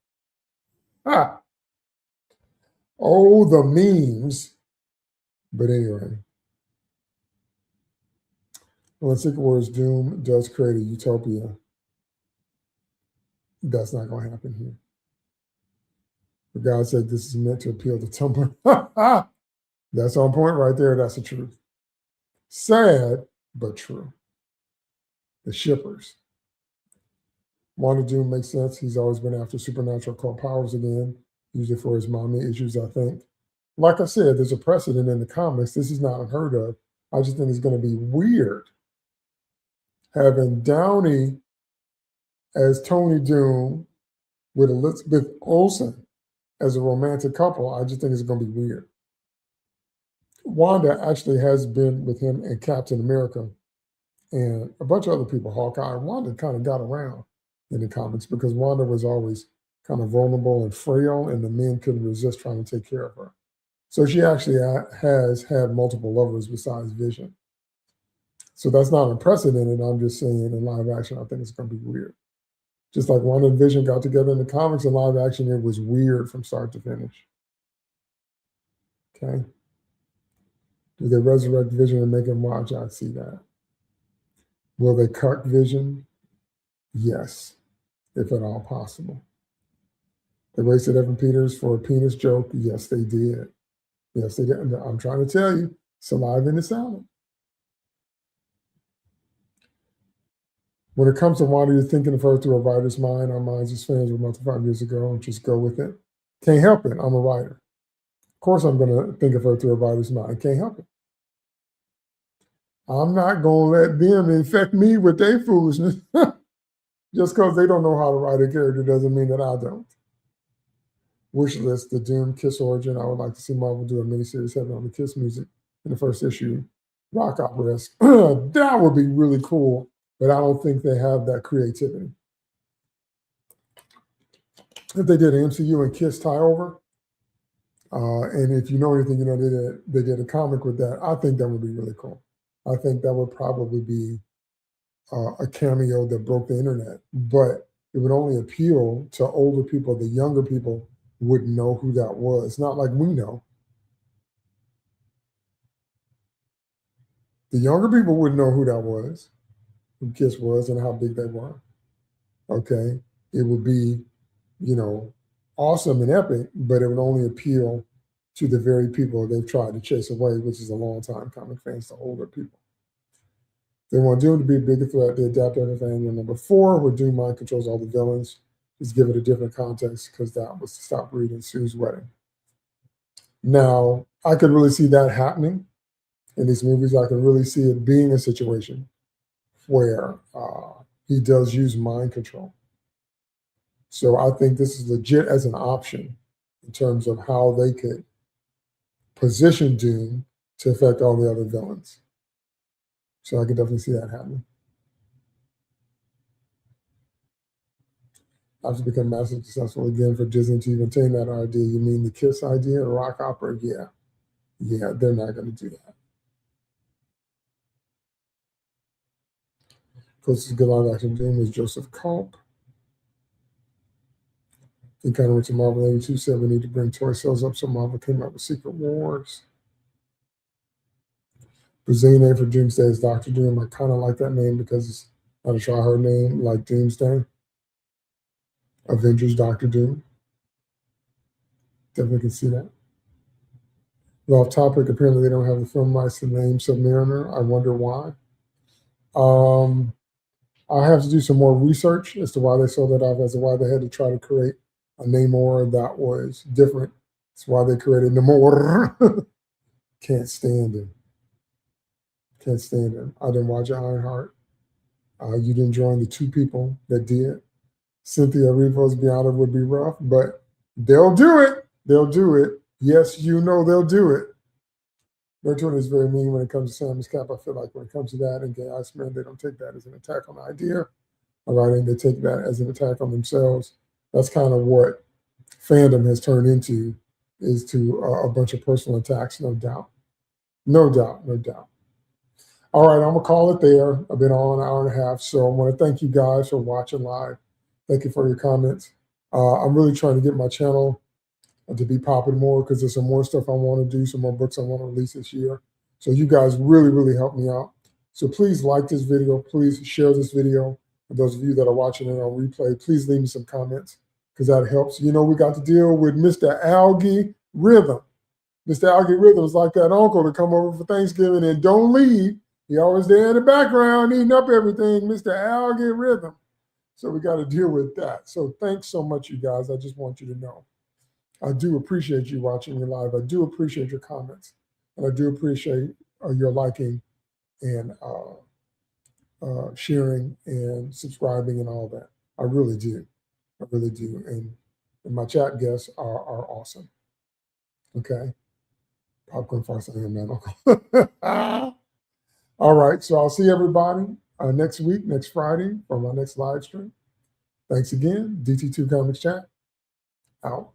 Oh, the memes. But anyway, when Secret Wars Doom does create a utopia, that's not going to happen here. For God's sake, this is meant to appeal to Tumblr. That's on point right there. That's the truth. Sad, but true. The shippers. Wanda Doom makes sense. He's always been after supernatural occult powers again, usually for his mommy issues, I think. Like I said, there's a precedent in the comics. This is not unheard of. I just think it's going to be weird having Downey as Tony Doom with Elizabeth Olsen as a romantic couple. I just think it's going to be weird. Wanda actually has been with him in Captain America and a bunch of other people, Hawkeye. Wanda kind of got around in the comics because Wanda was always kind of vulnerable and frail, and the men couldn't resist trying to take care of her. So she actually has had multiple lovers besides Vision. So that's not unprecedented. I'm just saying in live action, I think it's going to be weird. Just like Wanda and Vision got together in the comics, in live action, it was weird from start to finish. Okay. Do they resurrect Vision and make him watch? I see that. Will they cut Vision? Yes, if at all possible. They wasted Evan Peters for a penis joke? Yes, they did. Yes, they did. I'm trying to tell you, saliva in the salad. When it comes to Wanda, you're thinking of her through a writer's mind. Our minds as fans were melted 5 years ago, and just go with it. Can't help it. I'm a writer. Of course, I'm going to think of her through a writer's mind. Can't help it. I'm not going to let them infect me with their foolishness. Just because they don't know how to write a character doesn't mean that I don't. Wish list, the Doom Kiss origin. I would like to see Marvel do a miniseries heavy on the Kiss music in the first issue. Rock opera-esque. That would be really cool, but I don't think they have that creativity. If they did an MCU and Kiss tie over, and if you know anything, you know they did a comic with that. I think that would be really cool. I think that would probably be a cameo that broke the internet, but it would only appeal to older people. The younger people wouldn't know who that was. Not like we know. The younger people wouldn't know who that was, who Kiss was, and how big they were. Okay, it would be, awesome and epic, but it would only appeal to the very people they've tried to chase away, which is a long-time comic fans, the older people. They want Doom to be a bigger threat. They adapt everything. And number 4, where Doom mind controls all the villains. Just give it a different context because that was to stop reading Sue's wedding. Now, I could really see that happening in these movies. I could really see it being a situation where he does use mind control. So I think this is legit as an option in terms of how they could position Doom to affect all the other villains. So I could definitely see that happening. After become massively successful again for Disney to even attain that idea, you mean the Kiss idea, the rock opera? Yeah, they're not going to do that. Closest good live action Doom is Joseph Culp. He kind of went to Marvel 82, said we need to bring toy sales up, so Marvel came out with Secret Wars. Brazilian name for Doomsday is Dr. Doom. I kind of like that name because it's not a try-hard name like Doomsday. Avengers Dr. Doom. Definitely can see that. Well, off topic, apparently they don't have the film rights to the name Submariner. I wonder why. I have to do some more research as to why they sold that off, as to why they had to try to create a Namor that was different. That's why they created Namor. Can't stand him. Can't stand him. I didn't watch Ironheart. You didn't join the 2 people that did. Cynthia Erivo's Beyond It would be rough, but they'll do it. They'll do it. Yes, they'll do it. Nurturing is very mean when it comes to Samus Cap. I feel like when it comes to that and Gay Iceman, they don't take that as an attack on the idea of writing. They take that as an attack on themselves. That's kind of what fandom has turned into, is to a bunch of personal attacks, no doubt. No doubt, no doubt. All right, I'm going to call it there. I've been on an hour and a half, so I want to thank you guys for watching live. Thank you for your comments. I'm really trying to get my channel to be popping more, because there's some more stuff I want to do, some more books I want to release this year. So you guys really, really help me out. So please like this video. Please share this video. And those of you that are watching it on replay, please leave me some comments, because that helps. You know, we got to deal with Mr. Algae Rhythm. Mr. Algae Rhythm is like that uncle to come over for Thanksgiving and don't leave. He always there in the background eating up everything, Mr. Algae Rhythm. So we got to deal with that. So thanks so much, you guys. I just want you to know. I do appreciate you watching me live. I do appreciate your comments. And I do appreciate your liking and sharing and subscribing and all that. I really do. I really do. And my chat guests are awesome. Okay. Popcorn farce, I am that uncle. All right. So I'll see everybody next week, next Friday, for my next live stream. Thanks again. DT2 Comics Chat out.